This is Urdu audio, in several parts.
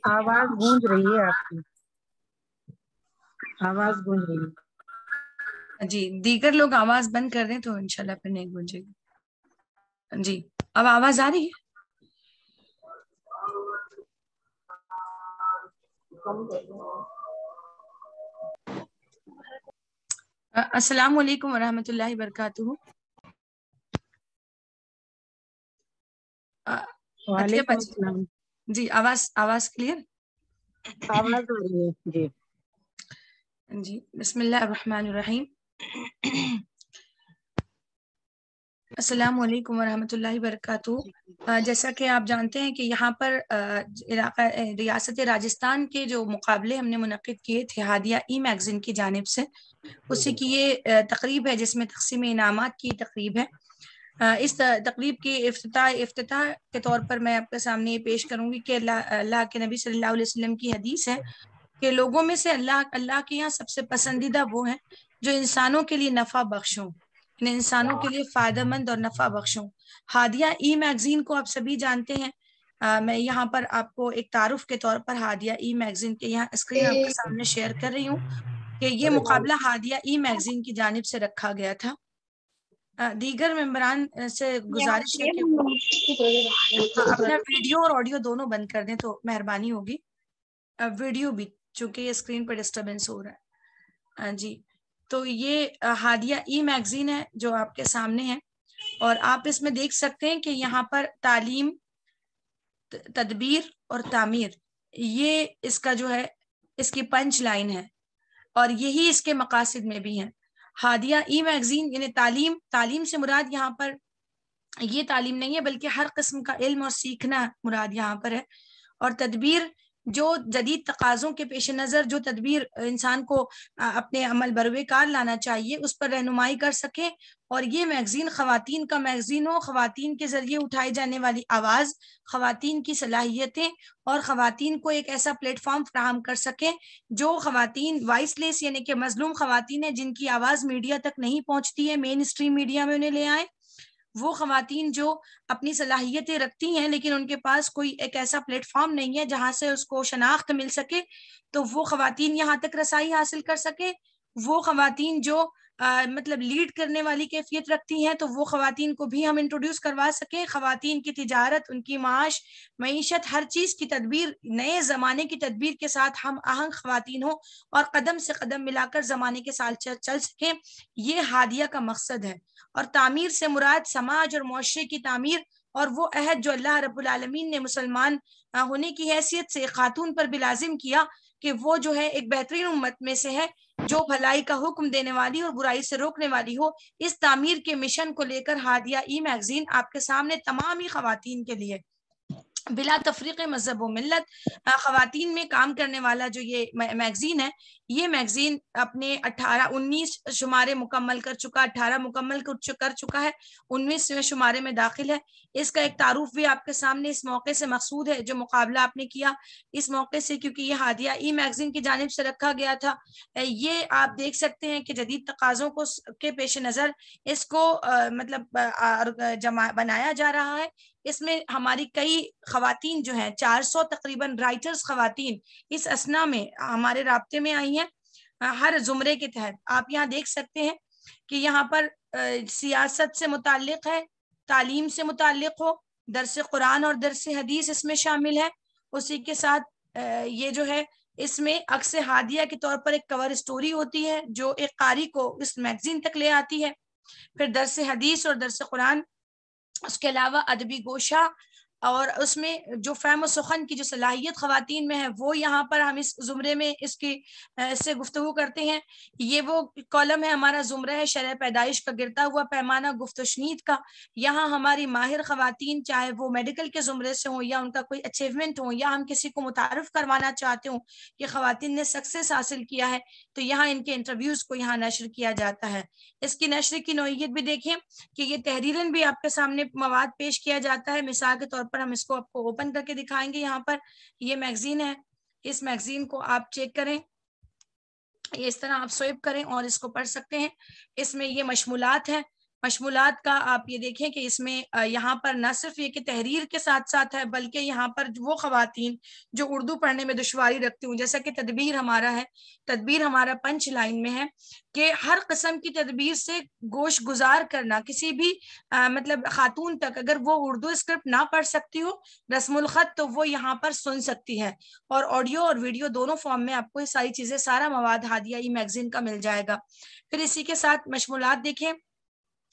آواز گونج رہی ہے آپ کی، آواز گونج رہی ہے. جی دیگر لوگ آواز بند کر دیں تو انشاءاللہ پھر نہیں گونجے گی. جی اب آواز آ رہی ہے؟ السلام علیکم ورحمۃ اللہ وبرکاتہ. وعلیکم السلام. جی آواز کلیئر؟ آواز آ رہی ہے جی. جی بسم اللہ الرحمن الرحیم. السلام علیکم ورحمۃ اللہ وبرکاتہ. جیسا کہ آپ جانتے ہیں کہ یہاں پر ریاست راجستھان کے جو مقابلے ہم نے منعقد کیے تھے ہادیہ ای میگزین کی جانب سے، اسی کی یہ تقریب ہے جس میں تقسیم انعامات کی تقریب ہے. اس تقریب کے افتتاح کے طور پر میں آپ کے سامنے یہ پیش کروں گی کہ اللہ کے نبی صلی اللہ علیہ وسلم کی حدیث ہے کہ لوگوں میں سے اللہ کے یہاں سب سے پسندیدہ وہ ہیں جو انسانوں کے لیے نفع بخشوں، انسانوں کے لیے فائدہ مند اور نفع بخشوں. ہادیہ ای میگزین کو آپ سبھی جانتے ہیں. میں یہاں پر آپ کو ایک تعارف کے طور پر ہادیہ ای میگزین کے یہاں اسکرین آپ کے سامنے شیئر کر رہی ہوں کہ یہ مقابلہ ہادیہ ای میگزین کی جانب سے رکھا گیا تھا. دیگر ممبران سے گزارش ہے کہ اپنا ویڈیو اور آڈیو دونوں بند کر دیں تو مہربانی ہوگی. ویڈیو بھی چونکہ یہ اسکرین پر ڈسٹربنس ہو رہا ہے. جی تو یہ ہادیہ ای میگزین ہے جو آپ کے سامنے ہے، اور آپ اس میں دیکھ سکتے ہیں کہ یہاں پر تعلیم، تدبیر اور تعمیر، یہ اس کا جو ہے اس کی پنچ لائن ہے، اور یہی اس کے مقاصد میں بھی ہیں. ہادیہ ای میگزین یعنی تعلیم سے مراد یہاں پر یہ تعلیم نہیں ہے بلکہ ہر قسم کا علم اور سیکھنا مراد یہاں پر ہے. اور تدبیر، جو جدید تقاضوں کے پیش نظر جو تدبیر انسان کو اپنے عمل بروے کار لانا چاہیے اس پر رہنمائی کر سکے. اور یہ میگزین خواتین کا میگزین ہو، خواتین کے ذریعے اٹھائی جانے والی آواز، خواتین کی صلاحیتیں اور خواتین کو ایک ایسا پلیٹ فارم فراہم کر سکے جو خواتین وائس لیس یعنی کہ مظلوم خواتین ہیں جن کی آواز میڈیا تک نہیں پہنچتی ہے، مین اسٹریم میڈیا میں انہیں لے آئے. وہ خواتین جو اپنی صلاحیتیں رکھتی ہیں لیکن ان کے پاس کوئی ایک ایسا پلیٹ فارم نہیں ہے جہاں سے اس کو شناخت مل سکے تو وہ خواتین یہاں تک رسائی حاصل کر سکے. وہ خواتین جو مطلب لیڈ کرنے والی کیفیت رکھتی ہیں تو وہ خواتین کو بھی ہم انٹروڈیوس کروا سکیں. خواتین کی تجارت، ان کی معاش، معیشت، ہر چیز کی تدبیر نئے زمانے کی تدبیر کے ساتھ ہم آہنگ خواتین ہوں اور قدم سے قدم ملا کر زمانے کے ساتھ چل سکیں. یہ ہادیہ کا مقصد ہے. اور تعمیر سے مراد سماج اور معاشرے کی تعمیر، اور وہ عہد جو اللہ رب العالمین نے مسلمان ہونے کی حیثیت سے خاتون پر بھی لازم کیا کہ وہ جو ہے ایک بہترین امت میں سے ہے جو بھلائی کا حکم دینے والی اور برائی سے روکنے والی ہو. اس تعمیر کے مشن کو لے کر ہادیہ ای میگزین آپ کے سامنے تمام ہی خواتین کے لیے بلا تفریق مذہب و ملت خواتین میں کام کرنے والا جو یہ میگزین ہے، یہ میگزین اپنے 19 شمارے مکمل کر چکا، 18 مکمل کر چکا ہے، 19ویں شمارے میں داخل ہے. اس کا ایک تعارف بھی آپ کے سامنے اس موقع سے مقصود ہے جو مقابلہ آپ نے کیا اس موقع سے، کیونکہ یہ ہادیہ ای میگزین کی جانب سے رکھا گیا تھا. یہ آپ دیکھ سکتے ہیں کہ جدید تقاضوں کو کے پیش نظر اس کو مطلب بنایا جا رہا ہے. اس میں ہماری کئی خواتین جو ہیں 400 تقریباً رائٹرز خواتین اس اسنا میں ہمارے رابطے میں آئی ہیں ہر زمرے کے تحت. آپ یہاں دیکھ سکتے ہیں کہ یہاں پر سیاست سے متعلق ہے، تعلیم سے متعلق ہو، درس قرآن اور درس حدیث اس میں شامل ہے. اسی کے ساتھ یہ جو ہے اس میں عکس ہادیہ کے طور پر ایک کور اسٹوری ہوتی ہے جو ایک قاری کو اس میگزین تک لے آتی ہے. پھر درس حدیث اور درس قرآن، اس کے علاوہ ادبی گوشہ، اور اس میں جو فہم و سخن کی جو صلاحیت خواتین میں ہے وہ یہاں پر ہم اس زمرے میں اس سے گفتگو کرتے ہیں. یہ وہ کالم ہے ہمارا زمرہ ہے شرح پیدائش کا گرتا ہوا پیمانہ گفت و شنید کا. یہاں ہماری ماہر خواتین چاہے وہ میڈیکل کے زمرے سے ہوں یا ان کا کوئی اچیومنٹ ہو یا ہم کسی کو متعارف کروانا چاہتے ہوں کہ خواتین نے سکسیس حاصل کیا ہے تو یہاں ان کے انٹرویوز کو یہاں نشر کیا جاتا ہے. اس کی نشر کی نوعیت بھی دیکھیں کہ یہ تحریراً بھی آپ کے سامنے مواد پیش کیا جاتا ہے. مثال کے طور پر ہم اس کو آپ کو اوپن کر کے دکھائیں گے. یہاں پر یہ میگزین ہے، اس میگزین کو آپ چیک کریں، یہ اس طرح آپ سویپ کریں اور اس کو پڑھ سکتے ہیں. اس میں یہ مشمولات ہیں مشمولات کا آپ یہ دیکھیں کہ اس میں یہاں پر نہ صرف یہ کہ تحریر کے ساتھ ساتھ ہے، بلکہ یہاں پر وہ خواتین جو اردو پڑھنے میں دشواری رکھتی ہوں، جیسا کہ تدبیر ہمارا ہے، تدبیر ہمارا پنچ لائن میں ہے کہ ہر قسم کی تدبیر سے گوش گزار کرنا کسی بھی مطلب خاتون تک، اگر وہ اردو اسکرپٹ نہ پڑھ سکتی ہو رسم الخط، تو وہ یہاں پر سن سکتی ہے، اور آڈیو اور ویڈیو دونوں فارم میں آپ کو یہ ساری چیزیں، سارا مواد ہادیہ ای میگزین کا مل جائے گا۔ پھر اسی کے ساتھ مشمولات دیکھیں،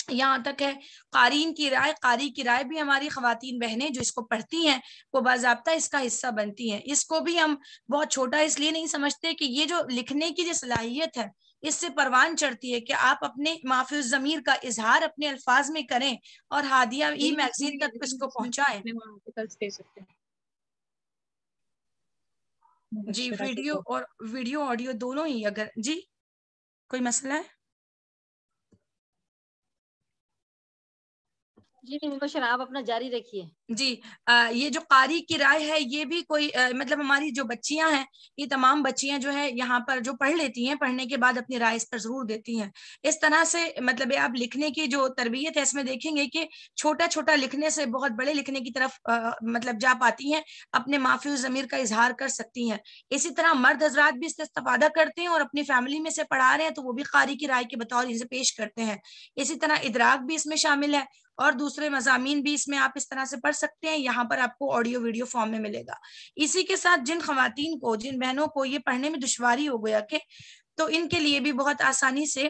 یہاں تک ہے قارئین کی رائے، قاری کی رائے بھی ہماری خواتین بہنیں جو اس کو پڑھتی ہیں وہ باضابطہ اس کا حصہ بنتی ہیں۔ اس کو بھی ہم بہت چھوٹا اس لیے نہیں سمجھتے کہ یہ جو لکھنے کی جو صلاحیت ہے اس سے پروان چڑھتی ہے کہ آپ اپنے معافی الضمیر کا اظہار اپنے الفاظ میں کریں اور ہادیہ ای میگزین تک اس کو پہنچائیں۔ جی ویڈیو آڈیو دونوں ہی، اگر جی کوئی مسئلہ ہے؟ جی مبشر آپ اپنا جاری رکھیے۔ جی یہ جو قاری کی رائے ہے یہ بھی کوئی مطلب ہماری جو بچیاں ہیں، یہ تمام بچیاں جو ہے یہاں پر جو پڑھ لیتی ہیں، پڑھنے کے بعد اپنی رائے اس پر ضرور دیتی ہیں۔ اس طرح سے مطلب آپ لکھنے کی جو تربیت ہے اس میں دیکھیں گے کہ چھوٹا چھوٹا لکھنے سے بہت بڑے لکھنے کی طرف مطلب جا پاتی ہیں، اپنے معافی الضمیر کا اظہار کر سکتی ہیں۔ اسی طرح مرد حضرات بھی اس سے استفادہ کرتے ہیں اور اپنی فیملی میں سے پڑھا رہے ہیں تو وہ بھی قاری کی رائے کے بطور اسے پیش کرتے ہیں۔ اسی طرح ادراک بھی اس میں شامل ہے اور دوسرے مضامین بھی اس میں آپ اس طرح سے پڑھ سکتے ہیں، یہاں پر آپ کو آڈیو ویڈیو فارم میں ملے گا۔ اسی کے ساتھ جن خواتین کو، جن بہنوں کو یہ پڑھنے میں دشواری ہو گیا کہ تو ان کے لیے بھی بہت آسانی سے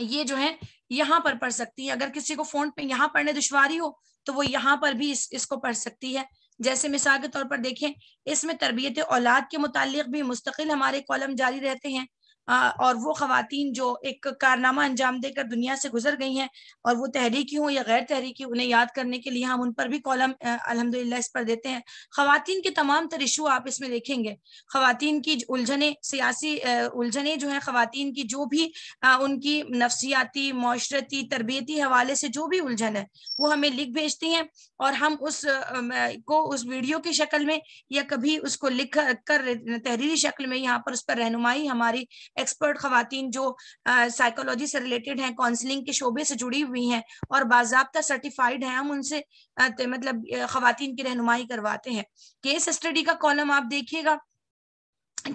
یہ جو ہے یہاں پر پڑھ سکتی ہے۔ اگر کسی کو فون پہ یہاں پڑھنے دشواری ہو تو وہ یہاں پر بھی اس کو پڑھ سکتی ہے۔ جیسے مثال کے طور پر دیکھیں، اس میں تربیت اولاد کے متعلق بھی مستقل ہمارے کالم جاری رہتے ہیں، اور وہ خواتین جو ایک کارنامہ انجام دے کر دنیا سے گزر گئی ہیں اور وہ تحریکی ہوں یا غیر تحریکی، انہیں یاد کرنے کے لیے ہم ان پر بھی کالم الحمدللہ اس پر دیتے ہیں۔ خواتین کے تمام تر ایشو آپ اس میں دیکھیں گے، خواتین کی الجھنیں، سیاسی الجھنیں جو ہیں، خواتین کی جو بھی ان کی نفسیاتی، معاشرتی، تربیتی حوالے سے جو بھی الجھن ہے وہ ہمیں لکھ بھیجتی ہیں، اور ہم اس کو اس ویڈیو کی شکل میں یا کبھی اس کو لکھ کر تحریری شکل میں یہاں پر اس پر رہنمائی ہماری ایکسپرٹ خواتین جو سائیکولوجی سے ریلیٹڈ ہیں، کاؤنسلنگ کے شعبے سے جڑی ہوئی ہیں اور باضابطہ سرٹیفائیڈ ہیں، ہم ان سے مطلب خواتین کی رہنمائی کرواتے ہیں۔ کیس اسٹڈی کا کالم آپ دیکھیے گا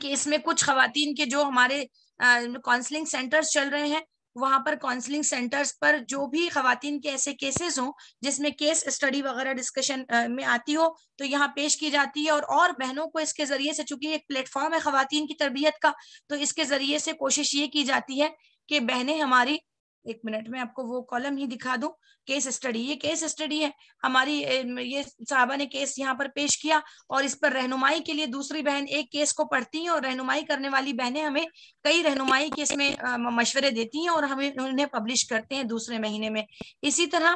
کہ اس میں کچھ خواتین کے جو ہمارے کاؤنسلنگ سینٹرز چل رہے ہیں، وہاں پر کاؤنسلنگ سینٹرز پر جو بھی خواتین کے ایسے کیسز ہوں جس میں کیس اسٹڈی وغیرہ ڈسکشن میں آتی ہو تو یہاں پیش کی جاتی ہے، اور بہنوں کو اس کے ذریعے سے، چونکہ ایک پلیٹ فارم ہے خواتین کی تربیت کا، تو اس کے ذریعے سے کوشش یہ کی جاتی ہے کہ بہنیں ہماری، ایک منٹ میں آپ کو وہ کالم ہی دکھا دوں، کیس اسٹڈی، یہ کیس اسٹڈی ہے ہماری، یہ صحابہ نے کیس یہاں پر پیش کیا اور اس پر رہنمائی کے لیے دوسری بہن ایک کیس کو پڑھتی ہیں اور رہنمائی کرنے والی بہنیں ہمیں کئی رہنمائی کے اس میں مشورے دیتی ہیں اور ہمیں انہیں پبلش کرتے ہیں دوسرے مہینے میں۔ اسی طرح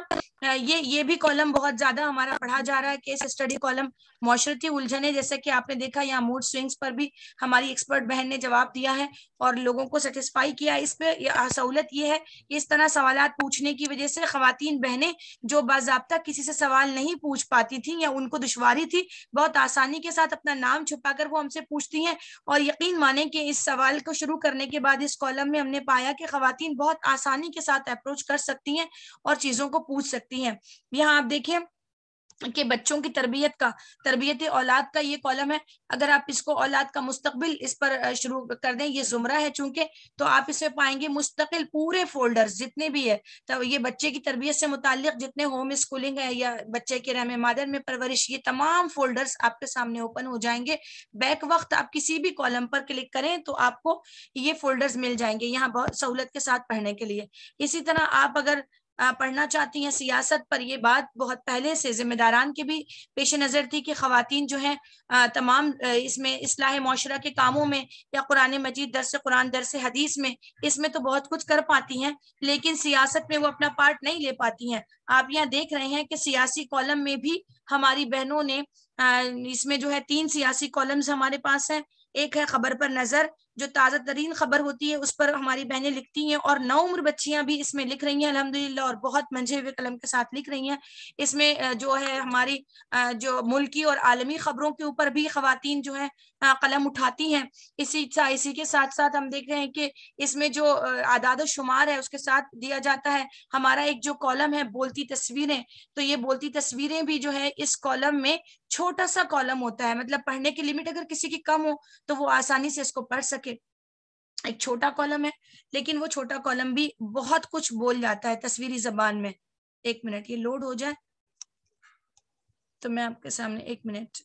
یہ بھی کالم بہت زیادہ ہمارا پڑھا جا رہا ہے، کیس اسٹڈی کالم۔ معاشرتی الجھنیں، جیسے کہ آپ نے دیکھا یہاں موڈ سوئنگز پر بھی ہماری ایکسپرٹ بہن نے جواب دیا ہے اور لوگوں کو سیٹسفائی کیا۔ اس پہ سہولت یہ ہے کہ اس طرح سوالات پوچھنے کی وجہ سے خواتین بہنیں جو باضابطہ کسی سے سوال نہیں پوچھ پاتی تھیں یا ان کو دشواری تھی، بہت آسانی کے ساتھ اپنا نام چھپا کر وہ ہم سے پوچھتی ہیں، اور یقین مانیں کہ اس سوال کو شروع کرنے کے بعد اس کالم میں ہم نے پایا کہ خواتین بہت آسانی کے ساتھ اپروچ کر سکتی ہیں اور چیزوں کو پوچھ سکتی ہیں۔ یہاں آپ دیکھیں کہ بچوں کی تربیت اولاد کا یہ کالم ہے، اگر آپ اس کو اولاد کا مستقبل اس پر شروع کر دیں، یہ زمرہ ہے چونکہ، تو آپ اس میں پائیں گے مستقل پورے فولڈرز جتنے بھی ہے، تو یہ بچے کی تربیت سے متعلق جتنے ہوم اسکولنگ ہے یا بچے کے رحم مادر میں پرورش، یہ تمام فولڈرز آپ کے سامنے اوپن ہو جائیں گے۔ بیک وقت آپ کسی بھی کالم پر کلک کریں تو آپ کو یہ فولڈرز مل جائیں گے یہاں بہت سہولت کے ساتھ پڑھنے کے لیے۔ اسی طرح آپ اگر پڑھنا چاہتی ہیں سیاست پر، یہ بات بہت پہلے سے ذمہ داران کے بھی پیش نظر تھی کہ خواتین جو ہیں تمام اس میں اصلاح معاشرہ کے کاموں میں یا قرآن مجید، درس قرآن، درس حدیث میں، اس میں تو بہت کچھ کر پاتی ہیں لیکن سیاست میں وہ اپنا پارٹ نہیں لے پاتی ہیں۔ آپ یہاں دیکھ رہے ہیں کہ سیاسی کالم میں بھی ہماری بہنوں نے اس میں جو ہے 3 سیاسی کالمز ہمارے پاس ہیں۔ ایک ہے خبر پر نظر، جو تازہ ترین خبر ہوتی ہے اس پر ہماری بہنیں لکھتی ہیں، اور 9 عمر بچیاں بھی اس میں لکھ رہی ہیں الحمدللہ، اور بہت منجھے ہوئے قلم کے ساتھ لکھ رہی ہیں۔ اس میں جو ہے ہماری جو ملکی اور عالمی خبروں کے اوپر بھی خواتین جو ہے قلم اٹھاتی ہیں۔ اسی کے ساتھ ساتھ ہم دیکھ رہے ہیں کہ اس میں جو اعداد و شمار ہے اس کے ساتھ دیا جاتا ہے ہمارا ایک جو کالم ہے بولتی تصویریں، تو یہ بولتی تصویریں بھی جو ہے اس کالم میں چھوٹا سا کالم ہوتا ہے، مطلب پڑھنے کی لمٹ اگر کسی کی کم ہو تو وہ آسانی سے اس کو پڑھ سکے، ایک چھوٹا کالم ہے، لیکن وہ چھوٹا کالم بھی بہت کچھ بول جاتا ہے تصویری زبان میں۔ ایک منٹ یہ لوڈ ہو جائے تو میں آپ کے سامنے، ایک منٹ،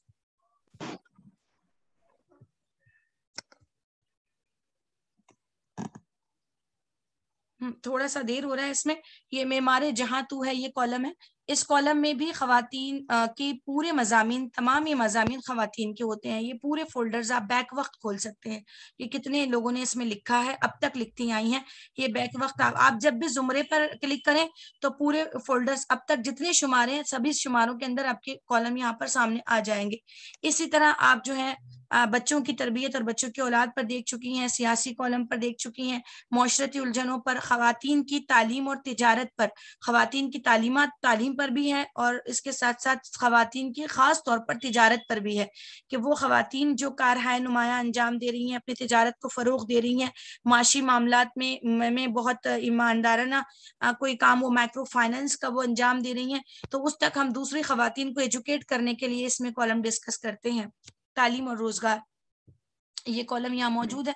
تھوڑا سا دیر ہو رہا ہے اس میں۔ یہ معمار جہاں تو ہے، یہ کالم ہے۔ اس کالم میں بھی خواتین کے پورے مضامین، تمام یہ مضامین خواتین کے ہوتے ہیں۔ یہ پورے فولڈرز آپ بیک وقت کھول سکتے ہیں کہ کتنے لوگوں نے اس میں لکھا ہے، اب تک لکھتی آئی ہیں۔ یہ بیک وقت آپ جب بھی زمرے پر کلک کریں تو پورے فولڈرز اب تک جتنے شمارے ہیں سبھی شماروں کے اندر آپ کے کالم یہاں پر سامنے آ جائیں گے۔ اسی طرح آپ جو ہے بچوں کی تربیت اور بچوں کی اولاد پر دیکھ چکی ہیں، سیاسی کالم پر دیکھ چکی ہیں، معاشرتی الجھنوں پر، خواتین کی تعلیم اور تجارت پر، خواتین کی تعلیم پر بھی ہے، اور اس کے ساتھ ساتھ خواتین کی خاص طور پر تجارت پر بھی ہے کہ وہ خواتین جو کارہائے نمایاں انجام دے رہی ہیں، اپنی تجارت کو فروغ دے رہی ہیں، معاشی معاملات میں بہت ایماندارانہ کوئی کام، وہ مائکرو فائنانس کا وہ انجام دے رہی ہیں، تو اس تک ہم دوسری خواتین کو ایجوکیٹ کرنے کے لیے اس میں کالم ڈسکس کرتے ہیں۔ تعلیم اور روزگار، یہ کالم یہاں موجود ہے۔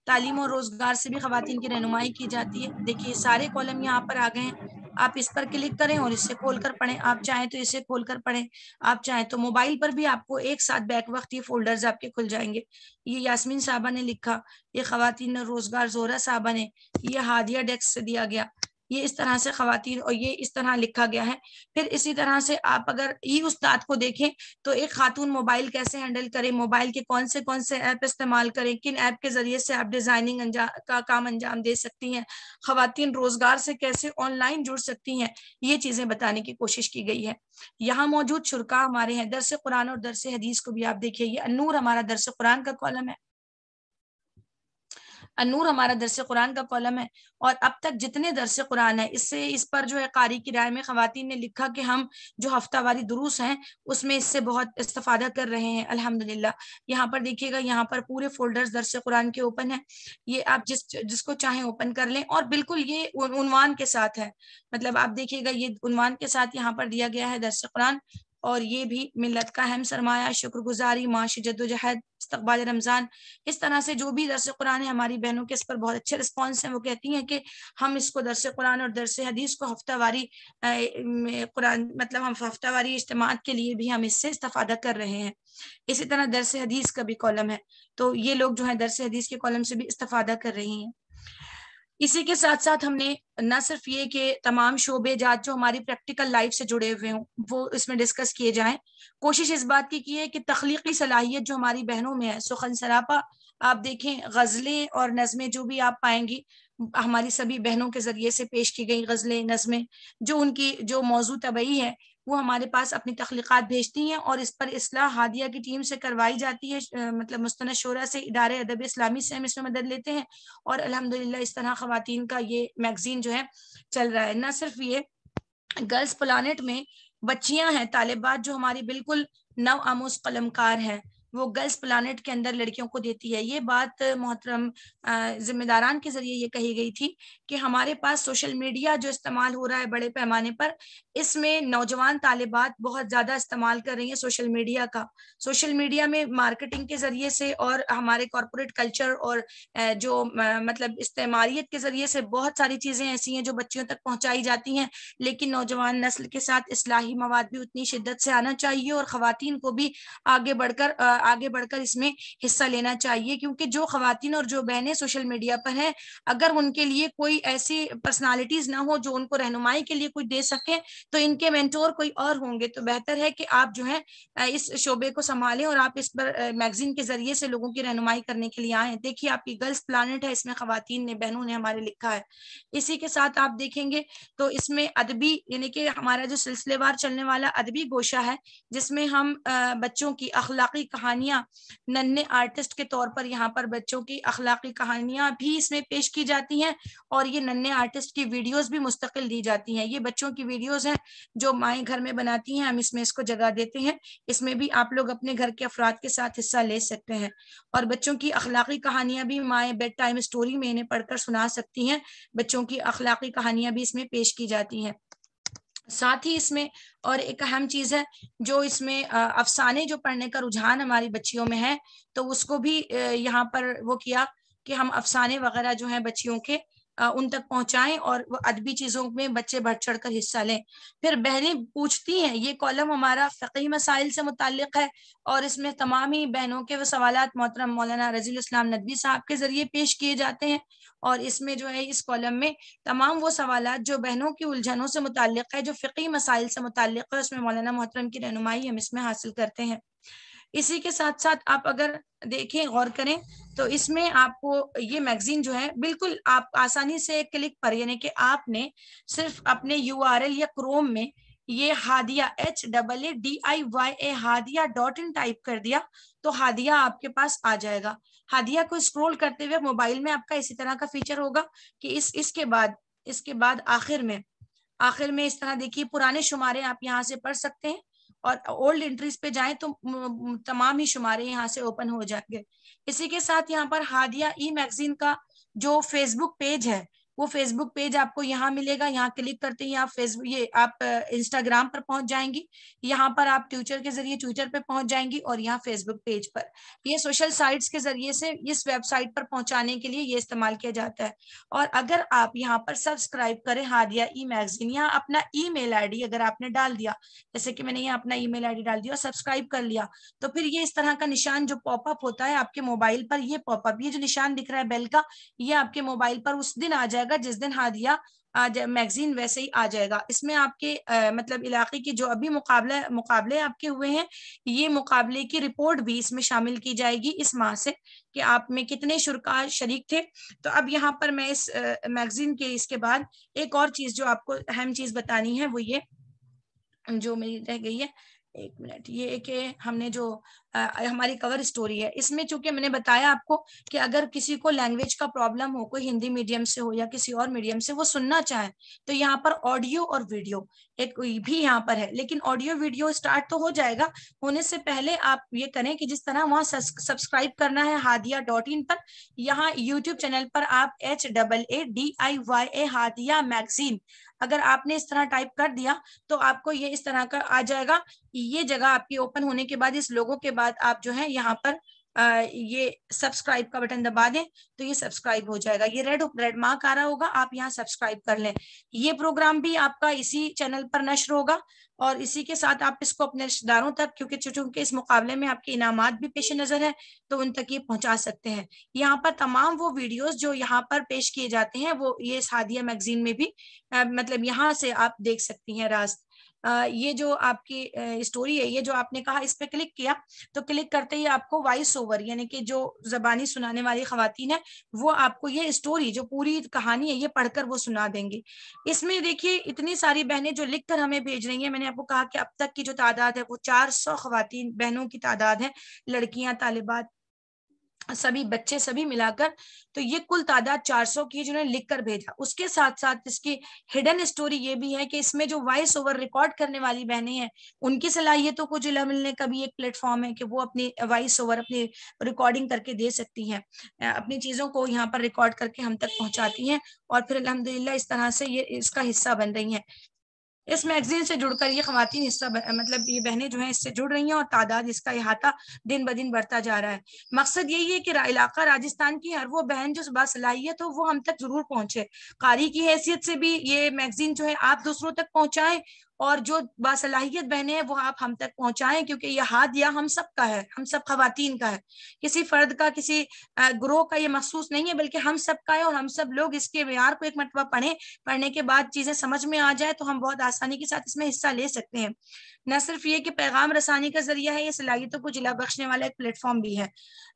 تعلیم اور روزگار سے بھی خواتین کی رہنمائی کی جاتی ہے۔ دیکھیے سارے کالم یہاں پر آ گئے ہیں، آپ اس پر کلک کریں اور اس سے کھول کر پڑھیں، آپ چاہیں تو اسے کھول کر پڑھیں، آپ چاہیں تو موبائل پر بھی آپ کو ایک ساتھ بیک وقت یہ فولڈرز آپ کے کھل جائیں گے۔ یہ یاسمین صاحبہ نے لکھا، یہ خواتین روزگار زہرہ صاحبہ نے، یہ ہادیہ ڈیسک سے دیا گیا، یہ اس طرح سے خواتین، اور یہ اس طرح لکھا گیا ہے۔ پھر اسی طرح سے آپ اگر ای استاد کو دیکھیں تو ایک خاتون موبائل کیسے ہینڈل کرے، موبائل کے کون سے ایپ استعمال کریں، کن ایپ کے ذریعے سے آپ ڈیزائننگ کا کام انجام دے سکتی ہیں، خواتین روزگار سے کیسے آن لائن جڑ سکتی ہیں، یہ چیزیں بتانے کی کوشش کی گئی ہے۔ یہاں موجود شرکا ہمارے ہیں، درس قرآن اور درس حدیث کو بھی آپ دیکھیے، یہ النور ہمارا درس قرآن کا کالم ہے، النور ہمارا درس قرآن کا کالم ہے، اور اب تک جتنے درس قرآن ہے اس پر جو ہے قاری کی رائے میں خواتین نے لکھا کہ ہم جو ہفتہ واری دروس ہیں اس میں اس سے بہت استفادہ کر رہے ہیں الحمدللہ۔ یہاں پر دیکھیے گا، یہاں پر پورے فولڈرز درس قرآن کے اوپن ہیں، یہ آپ جس کو چاہیں اوپن کر لیں، اور بالکل یہ عنوان کے ساتھ ہے، مطلب آپ دیکھیے گا یہ عنوان کے ساتھ یہاں پر دیا گیا ہے درس قرآن، اور یہ بھی ملت کا اہم سرمایہ، شکر گزاری، معاشی جدوجہد، استقبال رمضان، اس طرح سے جو بھی درس قرآن ہے، ہماری بہنوں کے اس پر بہت اچھے رسپانس ہیں، وہ کہتی ہیں کہ ہم اس کو درس قرآن اور درس حدیث کو ہفتہ واری قرآن، مطلب ہم ہفتہ واری اجتماعات کے لیے بھی ہم اس سے استفادہ کر رہے ہیں۔ اسی طرح درس حدیث کا بھی کالم ہے، تو یہ لوگ جو ہے درس حدیث کے کالم سے بھی استفادہ کر رہی ہیں۔ اسی کے ساتھ ساتھ ہم نے نہ صرف یہ کہ تمام شعبے جات جو ہماری پریکٹیکل لائف سے جڑے ہوئے ہوں وہ اس میں ڈسکس کیے جائیں، کوشش اس بات کی ہے کہ تخلیقی صلاحیت جو ہماری بہنوں میں ہے، سخن سراپا آپ دیکھیں، غزلیں اور نظمیں جو بھی آپ پائیں گی ہماری سبھی بہنوں کے ذریعے سے پیش کی گئی غزلیں، نظمیں، جو ان کی جو موضوع طبعی ہے وہ ہمارے پاس اپنی تخلیقات بھیجتی ہیں، اور اس پر اصلاح ہادیہ کی ٹیم سے کروائی جاتی ہے، مطلب مستند شورا سے، ادارے ادب اسلامی سے ہم اس میں مدد لیتے ہیں، اور الحمدللہ اس طرح خواتین کا یہ میگزین جو ہے چل رہا ہے۔ نہ صرف یہ، گرلز پلانٹ میں بچیاں ہیں، طالبات جو ہماری بالکل نو آموز قلمکار ہیں، وہ گرلز پلانٹ کے اندر لڑکیوں کو دیتی ہے۔ یہ بات محترم ذمہ داران کے ذریعے یہ کہی گئی تھی کہ ہمارے پاس سوشل میڈیا جو استعمال ہو رہا ہے بڑے پیمانے پر، اس میں نوجوان طالبات بہت زیادہ استعمال کر رہی ہیں سوشل میڈیا کا، سوشل میڈیا میں مارکیٹنگ کے ذریعے سے، اور ہمارے کارپوریٹ کلچر اور جو مطلب استعماریت کے ذریعے سے بہت ساری چیزیں ایسی ہیں جو بچیوں تک پہنچائی جاتی ہیں، لیکن نوجوان نسل کے ساتھ اصلاحی مواد بھی اتنی شدت سے آنا چاہیے، اور خواتین کو بھی آگے بڑھ کر اس میں حصہ لینا چاہیے، کیونکہ جو خواتین اور جو بہنیں سوشل میڈیا پر ہیں، اگر ان کے لیے کوئی ایسی پرسنالٹیز نہ ہو جو ان کو رہنمائی کے لیے کوئی دے سکیں، تو ان کے مینٹور کوئی اور ہوں گے، تو بہتر ہے کہ آپ جو ہے اس شعبے کو سنبھالیں، اور آپ اس پر میگزین کے ذریعے سے لوگوں کی رہنمائی کرنے کے لیے آئیں۔ دیکھیے آپ کی گرلز پلانٹ ہے، اس میں خواتین نے، بہنوں نے ہمارے لکھا ہے۔ اسی کے ساتھ آپ دیکھیں گے تو اس میں ادبی، یعنی کہ ہمارا جو سلسلے وار چلنے والا ادبی گوشہ ہے، جس میں ہم بچوں کی اخلاقی کہانی کہانیاں ننھے آرٹسٹ کے طور پر یہاں پر بچوں کی اخلاقی کہانیاں بھی اس میں پیش کی جاتی ہیں، اور یہ ننھے آرٹسٹ کی ویڈیوز بھی مستقل دی جاتی ہیں۔ یہ بچوں کی ویڈیوز ہیں جو مائیں گھر میں بناتی ہیں، ہم اس کو جگہ دیتے ہیں۔ اس میں بھی آپ لوگ اپنے گھر کے افراد کے ساتھ حصہ لے سکتے ہیں، اور بچوں کی اخلاقی کہانیاں بھی مائیں بیڈ ٹائم اسٹوری میں انہیں پڑھ کر سنا سکتی ہیں۔ بچوں کی اخلاقی کہانیاں بھی اس میں پیش کی جاتی ہیں۔ ساتھ ہی اس میں اور ایک اہم چیز ہے جو اس میں افسانے جو پڑھنے کا رجحان ہماری بچیوں میں ہے، تو اس کو بھی یہاں پر وہ کیا کہ ہم افسانے وغیرہ جو ہیں بچیوں کے ان تک پہنچائیں، اور وہ ادبی چیزوں میں بچے بڑھ چڑھ کر حصہ لیں۔ پھر بہنیں پوچھتی ہیں، یہ کالم ہمارا فقہی مسائل سے متعلق ہے، اور اس میں تمام ہی بہنوں کے وہ سوالات محترم مولانا رضی الاسلام ندوی صاحب کے ذریعے پیش کیے جاتے ہیں، اور اس میں جو ہے اس کالم میں تمام وہ سوالات جو بہنوں کی الجھنوں سے متعلق ہے، جو فقہی مسائل سے متعلق ہے، اس میں مولانا محترم کی رہنمائی ہم اس میں حاصل کرتے ہیں۔ اسی کے ساتھ ساتھ آپ اگر دیکھیں غور کریں تو اس میں آپ کو یہ میگزین جو ہے بالکل آپ آسانی سے ایک کلک پر، یعنی کہ آپ نے صرف اپنے URL یا کروم میں یہ ہادیہ HAADIYA hadiya.in ٹائپ کر دیا تو ہادیہ آپ کے پاس آ جائے گا۔ ہادیہ کو اسکرول کرتے ہوئے موبائل میں آپ کا اسی طرح کا فیچر ہوگا کہ اس کے بعد آخر میں اس طرح دیکھیے پرانے شمارے آپ یہاں سے پڑھ سکتے ہیں، اور اولڈ انٹریز پہ جائیں تو تمام ہی شمارے یہاں سے اوپن ہو جائیں گے۔ اسی کے ساتھ یہاں پر ہادیہ ای میگزین کا جو فیس بک پیج ہے، وہ فیس بک پیج آپ کو یہاں ملے گا۔ یہاں کلک کرتے ہی آپ انسٹاگرام پر پہنچ جائیں گی، یہاں پر آپ ٹویٹر کے ذریعے ٹویٹر پہ پہنچ جائیں گی، اور یہاں فیس بک پیج پر یہ سوشل سائٹس کے ذریعے سے اس ویب سائٹ پر پہنچانے کے لیے یہ استعمال کیا جاتا ہے۔ اور اگر آپ یہاں پر سبسکرائب کریں ہادیہ ای میگزین، یہاں اپنا ای میل آئی ڈی اگر آپ نے ڈال دیا، جیسے کہ میں نے یہاں اپنا ای میل آئی ڈی ڈال دیا اور سبسکرائب کر لیا، تو پھر یہ اس طرح کا نشان جو پاپ اپ ہوتا ہے آپ کے موبائل پر، یہ پاپ اپ، یہ جو نشان دکھ رہا ہے بیل کا، یہ آپ کے موبائل پر اس دن آ جائے گا جس دن ہادیہ میگزین ویسے ہی آ جائے گا۔ اس میں آپ کے مطلب علاقے کی جو ابھی مقابلے آپ کے ہوئے ہیں، یہ مقابلے کی رپورٹ بھی اس میں شامل کی جائے گی اس ماہ سے کہ آپ میں کتنے شرکاء شریک تھے۔ تو اب یہاں پر میں اس میگزین کے اس کے بعد ایک اور چیز جو آپ کو اہم چیز بتانی ہے وہ یہ جو میری رہ گئی ہے، ایک منٹ، یہ کہ ہم نے جو ہماری کور اسٹوری ہے، اس میں چونکہ میں نے بتایا آپ کو کہ اگر کسی کو لینگویج کا پرابلم ہو، کوئی ہندی میڈیم سے ہو یا کسی اور میڈیم سے، وہ سننا چاہیں تو یہاں پر آڈیو اور ویڈیو ایک بھی یہاں پر ہے، لیکن آڈیو ویڈیو سٹارٹ تو ہو جائے گا، ہونے سے پہلے آپ یہ کریں کہ جس طرح وہاں سبسکرائب کرنا ہے hadiya.in پر، یہاں یوٹیوب چینل پر آپ HAADIYA ہادیہ میگزین اگر آپ نے اس طرح ٹائپ کر دیا تو آپ کو یہ اس طرح کا آ جائے گا۔ یہ جگہ آپ کی اوپن ہونے کے بعد اس لوگوں کے بعد آپ جو ہے یہاں پر یہ سبسکرائب کا بٹن دبا دیں تو یہ سبسکرائب ہو جائے گا، یہ ریڈ مارک آ رہا ہوگا، آپ یہاں سبسکرائب کر لیں۔ یہ پروگرام بھی آپ کا اسی چینل پر نشر ہوگا، اور اسی کے ساتھ آپ اس کو اپنے رشتہ داروں تک، کیونکہ چونکہ اس مقابلے میں آپ کے انعامات بھی پیش نظر ہے تو ان تک یہ پہنچا سکتے ہیں۔ یہاں پر تمام وہ ویڈیوز جو یہاں پر پیش کیے جاتے ہیں وہ یہ ہادیہ میگزین میں بھی مطلب یہاں سے آپ دیکھ سکتی ہیں راست۔ یہ جو آپ کی اسٹوری ہے، یہ جو آپ نے کہا اس پہ کلک کیا تو کلک کرتے ہی آپ کو وائس اوور، یعنی کہ جو زبانی سنانے والی خواتین ہیں وہ آپ کو یہ اسٹوری جو پوری کہانی ہے یہ پڑھ کر وہ سنا دیں گی۔ اس میں دیکھیے اتنی ساری بہنیں جو لکھ کر ہمیں بھیج رہی ہیں، میں نے آپ کو کہا کہ اب تک کی جو تعداد ہے وہ 400 خواتین بہنوں کی تعداد ہے، لڑکیاں، طالبات، سبھی بچے سبھی ملا کر، تو یہ کل تعداد 400 کی جنہوں نے لکھ کر بھیجا۔ اس کے ساتھ ساتھ اس کی ہڈن اسٹوری یہ بھی ہے کہ اس میں جو وائس اوور ریکارڈ کرنے والی بہنیں ہیں ان کی صلاحیتوں کو جلا ملنے کا بھی ایک پلیٹ فارم ہے کہ وہ اپنی وائس اوور اپنی ریکارڈنگ کر کے دے سکتی ہیں، اپنی چیزوں کو یہاں پر ریکارڈ کر کے ہم تک پہنچاتی ہیں، اور پھر الحمدللہ اس طرح سے یہ اس کا حصہ بن رہی ہیں۔ اس میگزین سے جڑ کر یہ خواتین حصہ مطلب یہ بہنیں جو ہیں اس سے جڑ رہی ہیں، اور تعداد اس کا احاطہ دن بدن بڑھتا جا رہا ہے۔ مقصد یہی ہے کہ علاقہ راجستھان کی ہر وہ بہن جو باصلاحیت ہو وہ ہم تک ضرور پہنچے۔ قاری کی حیثیت سے بھی یہ میگزین جو ہے آپ دوسروں تک پہنچائیں، اور جو باصلاحیت بہنیں ہیں وہ آپ ہم تک پہنچائیں، کیونکہ یہ ہادیہ ہم سب کا ہے، ہم سب خواتین کا ہے، کسی فرد کا، کسی گروہ کا یہ مخصوص نہیں ہے، بلکہ ہم سب کا ہے، اور ہم سب لوگ اس کے معیار کو ایک مرتبہ پڑھنے کے بعد چیزیں سمجھ میں آ جائے تو ہم بہت آسانی کے ساتھ اس میں حصہ لے سکتے ہیں۔ نہ صرف یہ کہ پیغام رسانی کا ذریعہ ہے، یہ صلاحیتوں کو جلا بخشنے والا ایک پلیٹ فارم بھی ہے۔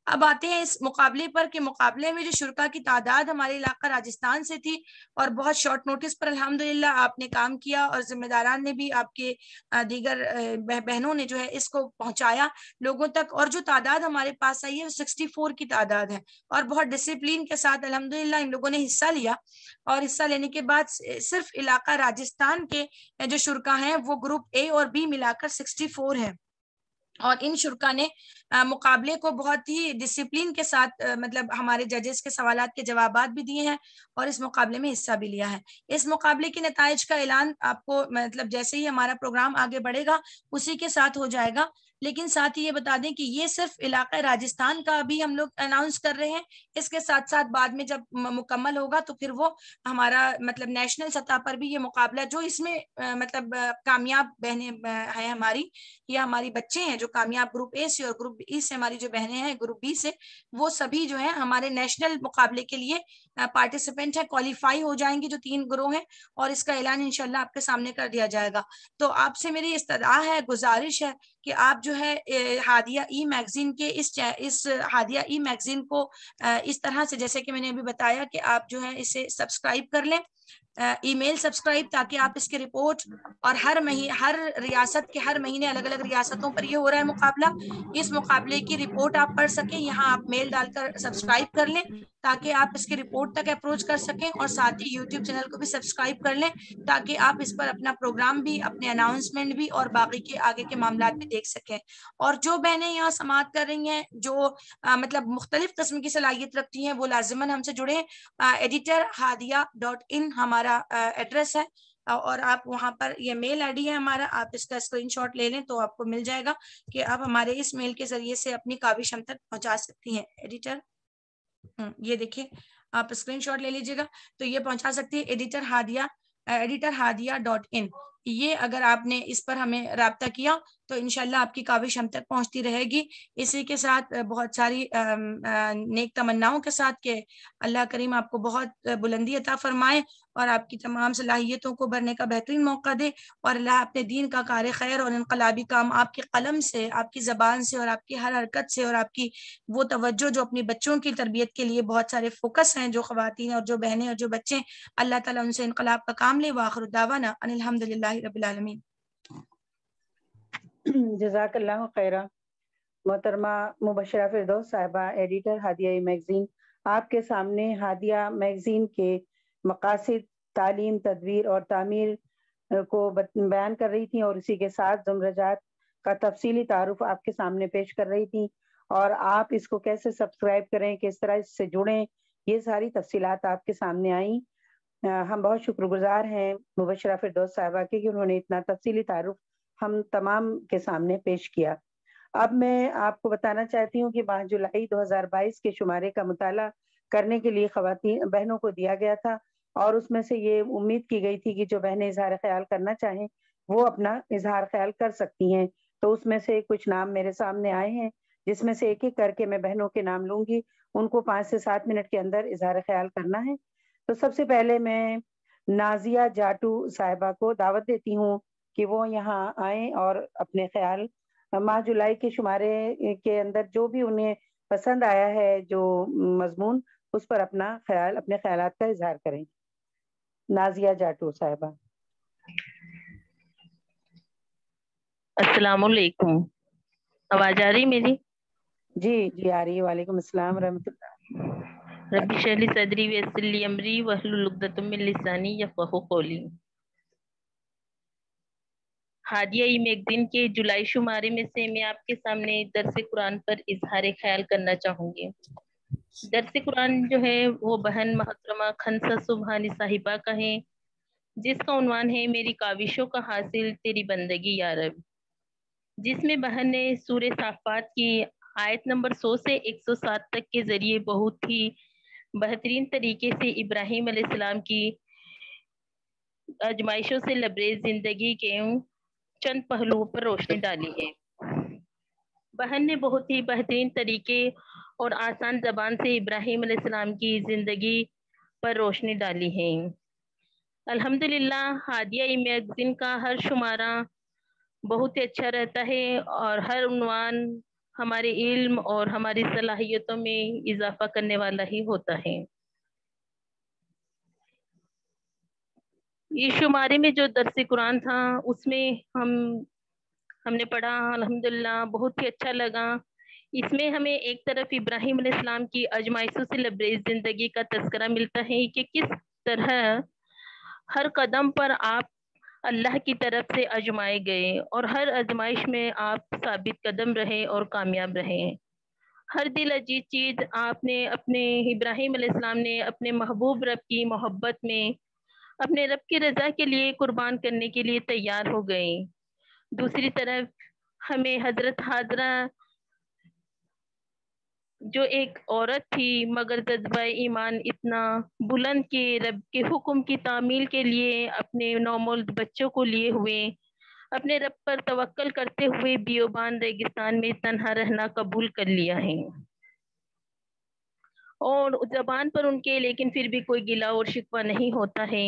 اب آتے ہیں اس مقابلے پر کہ مقابلے میں جو شرکا کی تعداد ہمارے علاقہ راجستھان سے تھی، اور بہت شارٹ نوٹس پر الحمدللہ آپ نے کام کیا اور ذمہ داران نے نے بھی آپ کے دیگر بہنوں نے جو ہے اس کو پہنچایا لوگوں تک، اور جو تعداد ہمارے پاس آئی ہے وہ 64 کی تعداد ہے، اور بہت ڈسپلین کے ساتھ الحمدللہ ان لوگوں نے حصہ لیا، اور حصہ لینے کے بعد صرف علاقہ راجستھان کے جو شرکا ہیں وہ گروپ اے اور بی ملا کر 64 ہیں، اور ان شرکا نے مقابلے کو بہت ہی ڈسپلین کے ساتھ مطلب ہمارے ججز کے سوالات کے جوابات بھی دیے ہیں اور اس مقابلے میں حصہ بھی لیا ہے۔ اس مقابلے کے نتائج کا اعلان آپ کو مطلب جیسے ہی ہمارا پروگرام آگے بڑھے گا اسی کے ساتھ ہو جائے گا، لیکن ساتھ ہی یہ بتا دیں کہ یہ صرف علاقہ راجستھان کا بھی ہم لوگ اناؤنس کر رہے ہیں، اس کے ساتھ ساتھ بعد میں جب مکمل ہوگا تو پھر وہ ہمارا مطلب نیشنل سطح پر بھی یہ مقابلہ جو اس میں مطلب کامیاب بہنیں ہیں ہماری یا ہماری بچے ہیں جو کامیاب گروپ اے سے اور گروپ ای سے ہماری جو بہنیں ہیں گروپ بی سے، وہ سبھی جو ہیں ہمارے نیشنل مقابلے کے لیے پارٹیسپینٹ ہیں، کوالیفائی ہو جائیں گے جو 3 گروہ ہیں، اور اس کا اعلان انشاءاللہ آپ کے سامنے کر دیا جائے گا۔ تو آپ سے میری استدعا ہے، گزارش ہے کہ آپ جو ہے ہادیہ ای میگزین کے اس ہادیہ ای میگزین کو اس طرح سے جیسے کہ میں نے ابھی بتایا کہ آپ جو ہے اسے سبسکرائب کر لیں، ای میل سبسکرائب، تاکہ آپ اس کے رپورٹ اور ہر ریاست کے ہر مہینے الگ الگ ریاستوں پر یہ ہو رہا ہے مقابلہ، اس مقابلے کی رپورٹ آپ پڑھ سکیں، یہاں آپ میل ڈال کر سبسکرائب کر لیں تاکہ آپ اس کی رپورٹ تک اپروچ کر سکیں، اور ساتھ ہی یوٹیوب چینل کو بھی سبسکرائب کر لیں تاکہ آپ اس پر اپنا پروگرام بھی، اپنے اناؤنسمنٹ بھی اور باقی کے آگے کے معاملات بھی دیکھ سکیں۔ اور جو بہنیں یہاں سماعت کر رہی ہیں جو مطلب مختلف قسم کی صلاحیت رکھتی ہیں وہ لازماً ہم سے جڑیں، editor.hadia.in ہمارا ایڈریس ہے، اور آپ وہاں پر یہ میل آئی ڈی ہے ہمارا، آپ اس کا اسکرین شاٹ لے لیں تو آپ کو مل جائے گا کہ آپ ہمارے اس میل کے ذریعے سے اپنی کاوش ہم تک پہنچا سکتی ہیں۔ ایڈیٹر یہ دیکھیں، آپ اسکرین شاٹ لے لیجیے گا تو یہ پہنچا سکتی ہے editor.hadia.in۔ یہ اگر آپ نے اس پر ہمیں رابطہ کیا تو انشاءاللہ آپ کی کاوش ہم تک پہنچتی رہے گی، اسی کے ساتھ بہت ساری نیک تمناؤں کے ساتھ کہ اللہ کریم آپ کو بہت بلندی عطا فرمائے اور آپ کی تمام صلاحیتوں کو بھرنے کا بہترین موقع دے، اور اللہ اپنے دین کا کار خیر اور انقلابی کام آپ کے قلم سے، آپ کی زبان سے اور آپ کی ہر حرکت سے، اور آپ کی وہ توجہ جو اپنی بچوں کی تربیت کے لیے بہت سارے فوکس ہیں جو خواتین اور جو بہنیں اور جو بچے، اللہ تعالیٰ ان سے انقلاب کا کام لے۔ وآخر دعوانا ان الحمدللہ رب العالمین۔ جزاک اللہ خیرہ۔ محترمہ مبشرہ فردوس صاحبہ، ایڈیٹر ہادیہ میگزین، آپ کے سامنے ہادیہ میگزین کے مقاصد، تعلیم، تدبیر اور تعمیر کو بیان کر رہی تھی، اور اسی کے ساتھ زمرہ جات کا تفصیلی تعارف آپ کے سامنے پیش کر رہی تھی، اور آپ اس کو کیسے سبسکرائب کریں، کس طرح اس سے جڑیں، یہ ساری تفصیلات آپ کے سامنے آئیں۔ ہم بہت شکر گزار ہیں مبشرہ فردوس صاحبہ کے کہ انہوں نے اتنا تفصیلی تعارف ہم تمام کے سامنے پیش کیا۔ اب میں آپ کو بتانا چاہتی ہوں کہ 5 جولائی 2022 کے شمارے کا مطالعہ کرنے کے لیے خواتین بہنوں کو دیا گیا تھا، اور اس میں سے یہ امید کی گئی تھی کہ جو بہنیں اظہار خیال کرنا چاہیں وہ اپنا اظہار خیال کر سکتی ہیں۔ تو اس میں سے کچھ نام میرے سامنے آئے ہیں، جس میں سے ایک ایک کر کے میں بہنوں کے نام لوں گی، ان کو 5 سے 7 منٹ کے اندر اظہار خیال کرنا ہے۔ تو سب سے پہلے میں نازیہ جاٹو صاحبہ کو دعوت دیتی ہوں کہ وہ یہاں آئیں اور اپنے خیال ماہ جولائی کے شمارے کے اندر جو بھی انہیں پسند آیا ہے جو مضمون، اس پر اپنا خیال، اپنے خیالات کا اظہار کریں۔ نازیہ جاٹو صاحبہ۔ السلام علیکم، آواز آ رہی میری؟ جی جی آ رہی ہے۔ وعلیکم السلام ورحمۃ اللہ۔ رب اشرح لی صدری ویسر لی امری واحلل عقدۃ من لسانی یفقہوا قولی۔ ہادیہ ای میگزین کے جولائی شمارے میں سے میں آپ کے سامنے درس قرآن پر اظہار خیال کرنا چاہوں گی۔ درس قرآن جو ہے وہ بہن محترمہ خنسا سبحانی صاحبہ کا ہے، جس کا عنوان ہے میری کاوشوں کا حاصل تیری بندگی یا رب، جس میں بہن نے سورہ صافات کی آیت نمبر 100 سے 107 تک کے ذریعے بہت ہی بہترین طریقے سے ابراہیم علیہ السلام کی آزمائشوں سے لبریز زندگی کے چند پہلوؤں پر روشنی ڈالی ہے۔ بہن نے بہت ہی بہترین طریقے اور آسان زبان سے ابراہیم علیہ السلام کی زندگی پر روشنی ڈالی ہے۔ الحمدللہ ہادیہ ای میگزین کا ہر شمارہ بہت ہی اچھا رہتا ہے، اور ہر عنوان ہمارے علم اور ہماری صلاحیتوں میں اضافہ کرنے والا ہی ہوتا ہے۔ یہ شمارے میں جو درس قرآن تھا اس میں ہم نے پڑھا، الحمدللہ بہت ہی اچھا لگا. اس میں ہمیں ایک طرف ابراہیم علیہ السلام کی آزمائشوں سے لبریز زندگی کا تذکرہ ملتا ہے کہ کس طرح ہر قدم پر آپ اللہ کی طرف سے آزمائے گئے اور ہر آزمائش میں آپ ثابت قدم رہے اور کامیاب رہے. ہر دل عزیز چیز آپ نے اپنے ابراہیم علیہ السلام نے اپنے محبوب رب کی محبت میں اپنے رب کی رضا کے لیے قربان کرنے کے لیے تیار ہو گئے. دوسری طرف ہمیں حضرت حاضرہ جو ایک عورت تھی مگر جذبہ ایمان اتنا بلند کہ رب کے حکم کی تعمیل کے لیے اپنے نومولود بچوں کو لیے ہوئے اپنے رب پر توکل کرتے ہوئے بیابان ریگستان میں تنہا رہنا قبول کر لیا ہے. اور زبان پر ان کے لیکن پھر بھی کوئی گلا اور شکوہ نہیں ہوتا ہے،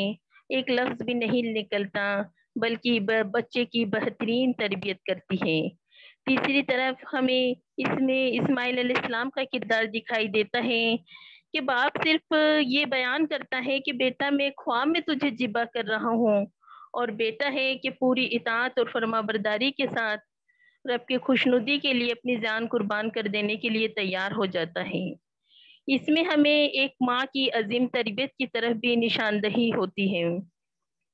ایک لفظ بھی نہیں نکلتا، بلکہ بچے کی بہترین تربیت کرتی ہے. تیسری طرف ہمیں اس میں اسماعیل علیہ السلام کا کردار دکھائی دیتا ہے کہ باپ صرف یہ بیان کرتا ہے کہ بیٹا میں خواب میں تجھے ذبح کر رہا ہوں، اور بیٹا ہے کہ پوری اطاعت اور فرما برداری کے ساتھ رب کی خوشنودی کے لیے اپنی جان قربان کر دینے کے لیے تیار ہو جاتا ہے. اس میں ہمیں ایک ماں کی عظیم تربیت کی طرف بھی نشاندہی ہوتی ہے.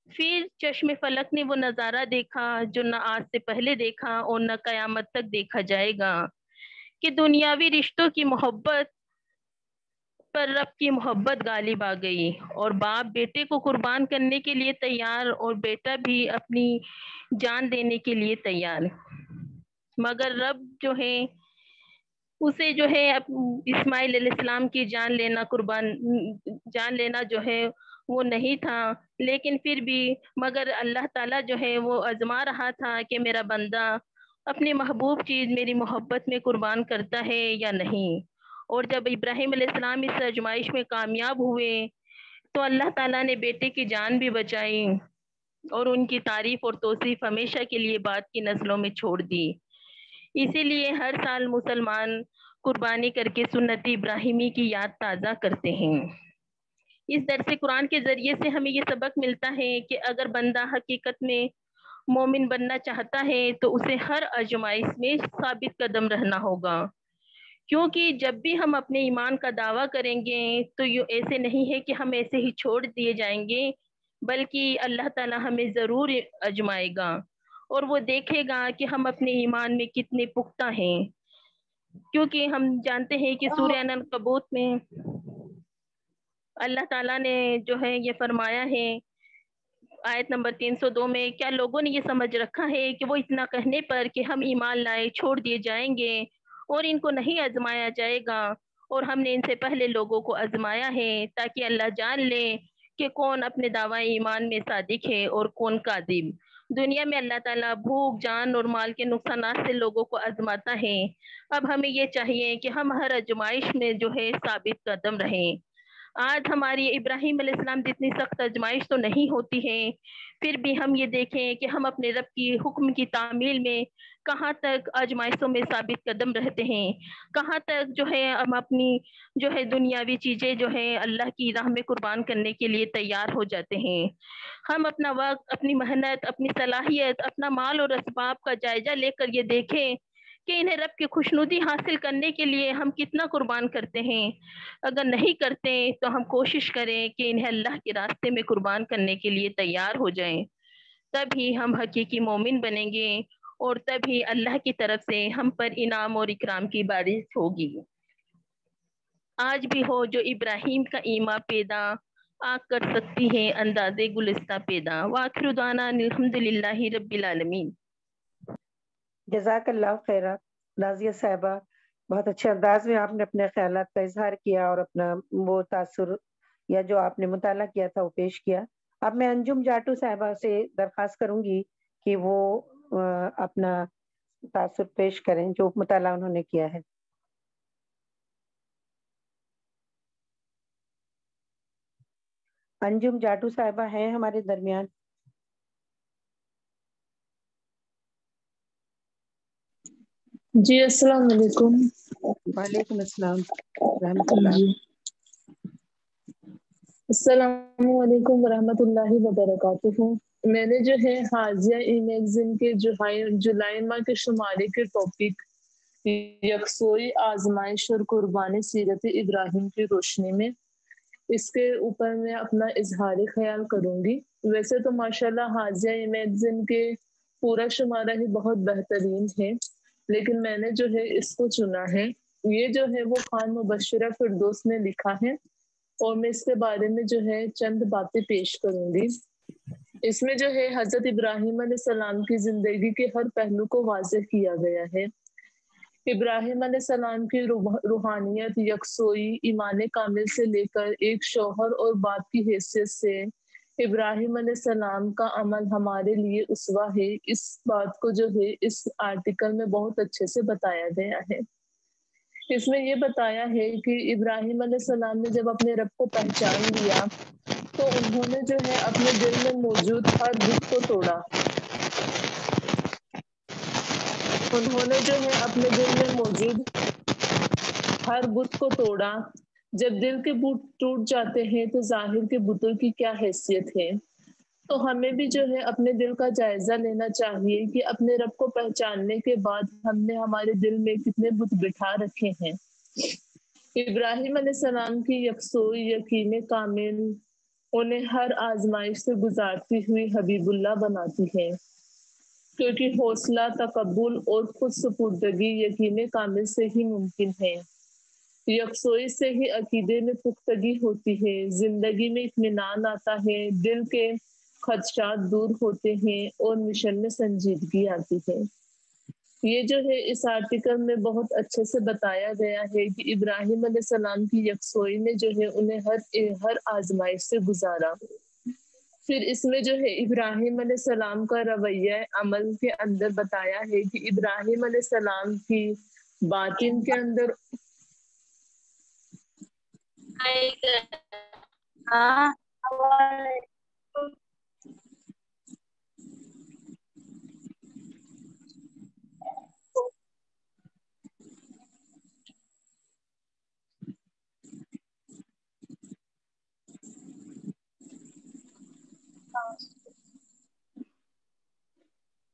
پھر چشم فلک نے وہ نظارہ دیکھا جو نہ آج سے پہلے دیکھا اور نہ قیامت تک دیکھا جائے گا کہ دنیاوی رشتوں کی محبت پر رب کی محبت غالب آ گئی اور باپ بیٹے کو قربان کرنے کے لیے تیار اور بیٹا بھی اپنی جان دینے کے لیے تیار. مگر رب جو ہے اسے جو ہے اسماعیل علیہ السلام کی جان لینا جو ہے وہ نہیں تھا، لیکن پھر بھی مگر اللہ تعالیٰ جو ہے وہ آزما رہا تھا کہ میرا بندہ اپنی محبوب چیز میری محبت میں قربان کرتا ہے یا نہیں. اور جب ابراہیم علیہ السلام اس آزمائش میں کامیاب ہوئے تو اللہ تعالیٰ نے بیٹے کی جان بھی بچائی اور ان کی تعریف اور توصیف ہمیشہ کے لیے بعد کی نسلوں میں چھوڑ دی. اسی لیے ہر سال مسلمان قربانی کر کے سنت ابراہیمی کی یاد تازہ کرتے ہیں. اس درس قرآن کے ذریعے سے ہمیں یہ سبق ملتا ہے کہ اگر بندہ حقیقت میں مومن بننا چاہتا ہے تو اسے ہر آزمائش میں ثابت قدم رہنا ہوگا، کیونکہ جب بھی ہم اپنے ایمان کا دعویٰ کریں گے تو یہ ایسے نہیں ہے کہ ہم ایسے ہی چھوڑ دیے جائیں گے، بلکہ اللہ تعالیٰ ہمیں ضرور آزمائے گا اور وہ دیکھے گا کہ ہم اپنے ایمان میں کتنے پختہ ہیں. کیونکہ ہم جانتے ہیں کہ سورہ عنکبوت میں اللہ تعالیٰ نے جو ہے یہ فرمایا ہے آیت نمبر 302 میں، کیا لوگوں نے یہ سمجھ رکھا ہے کہ وہ اتنا کہنے پر کہ ہم ایمان لائے چھوڑ دیے جائیں گے اور ان کو نہیں آزمایا جائے گا، اور ہم نے ان سے پہلے لوگوں کو آزمایا ہے تاکہ اللہ جان لے کہ کون اپنے دعوی ایمان میں صادق ہے اور کون کاذب. دنیا میں اللہ تعالیٰ بھوک، جان اور مال کے نقصانات سے لوگوں کو آزماتا ہے. اب ہمیں یہ چاہیے کہ ہم ہر آزمائش میں جو ہے ثابت قدم رہیں. آج ہماری ابراہیم علیہ السلام جتنی سخت آزمائش تو نہیں ہوتی ہے، پھر بھی ہم یہ دیکھیں کہ ہم اپنے رب کی حکم کی تعمیل میں کہاں تک آزمائشوں میں ثابت قدم رہتے ہیں، کہاں تک جو ہے ہم اپنی جو ہے دنیاوی چیزیں جو ہے اللہ کی راہ میں قربان کرنے کے لیے تیار ہو جاتے ہیں. ہم اپنا وقت، اپنی محنت، اپنی صلاحیت، اپنا مال اور اسباب کا جائزہ لے کر یہ دیکھیں کہ انہیں رب کی خوشنودی حاصل کرنے کے لیے ہم کتنا قربان کرتے ہیں. اگر نہیں کرتے تو ہم کوشش کریں کہ انہیں اللہ کے راستے میں قربان کرنے کے لیے تیار ہو جائیں، تب ہی ہم حقیقی مومن بنیں گے اور تبھی اللہ کی طرف سے ہم پر انعام اور اکرام کی بارش ہوگی. آج بھی ہو جو ابراہیم کا ایمان پیدا آگ کر سکتی ہے انداز گلستہ پیدا. وآخر دعوانا الحمدللہ رب العالمین. جزاک اللہ خیرہ نازیہ صاحبہ، بہت اچھے انداز میں آپ نے اپنے خیالات کا اظہار کیا اور اپنا وہ تاثر یا جو آپ نے مطالعہ کیا تھا وہ پیش کیا. اب میں انجم جاٹو صاحبہ سے درخواست کروں گی کہ وہ اپنا تاثر پیش کریں جو مطالعہ انہوں نے کیا ہے. انجم جاٹو صاحبہ ہیں ہمارے درمیان؟ جی السلام علیکم. وعلیکم السلام رحمۃ اللہ. جی السلام علیکم ورحمۃ اللہ وبرکاتہ. میں نے جو ہے حاضیہ ای میگزین کے جولائی ماہ کے شمارے کے ٹاپک یکسوئی آزمائش اور قربانی سیرت ابراہیم کی روشنی میں اس کے اوپر میں اپنا اظہار خیال کروں گی. ویسے تو ماشاءاللہ حاضیہ ای میگزین کے پورا شمارہ ہی بہت بہترین ہے، لیکن میں نے جو ہے اس کو چنا ہے. یہ جو ہے وہ خان مبشرہ فردوس نے لکھا ہے اور میں اس کے بارے میں جو ہے چند باتیں پیش کروں گی. اس میں جو ہے حضرت ابراہیم علیہ السلام کی زندگی کے ہر پہلو کو واضح کیا گیا ہے. ابراہیم علیہ السلام کی روحانیت، یکسوئی، ایمان کامل سے لے کر ایک شوہر اور باپ کی حیثیت سے ابراہیم علیہ السلام کا عمل ہمارے لیے اسوہ ہے. اس بات کو جو ہے اس آرٹیکل میں بہت اچھے سے بتایا گیا ہے. اس میں یہ بتایا ہے کہ ابراہیم علیہ السلام نے جب اپنے رب کو پہچان لیا تو انہوں نے جو ہے اپنے دل میں موجود ہر بت کو توڑا. انہوں نے جو ہے اپنے دل میں موجود ہر بت کو توڑا. جب دل کے بت ٹوٹ جاتے ہیں تو ظاہر کے بتوں کی کیا حیثیت ہے. تو ہمیں بھی جو ہے اپنے دل کا جائزہ لینا چاہیے کہ اپنے رب کو پہچاننے کے بعد ہم نے ہمارے دل میں کتنے بت بٹھا رکھے ہیں. ابراہیم علیہ السلام کی یکسوئی، یقین کامل انہیں ہر آزمائش سے گزارتی ہوئی حبیب اللہ بناتی ہے، کیونکہ حوصلہ، تقبل اور خود سپردگی یقین کامل سے ہی ممکن ہے. یکسوئی سے ہی عقیدے میں پختگی ہوتی ہے، زندگی میں اطمینان آتا ہے، دل کے خدشات دور ہوتے ہیں اور مشن میں سنجیدگی آتی ہے. یہ جو ہے اس آرٹیکل میں بہت اچھے سے بتایا گیا ہے کہ ابراہیم علیہ السلام کی یکسوئی نے جو ہے انہیں ہر آزمائش سے گزارا. پھر اس میں جو ہے ابراہیم علیہ السلام کا رویہ عمل کے اندر بتایا ہے کہ ابراہیم علیہ السلام کی باطن کے اندر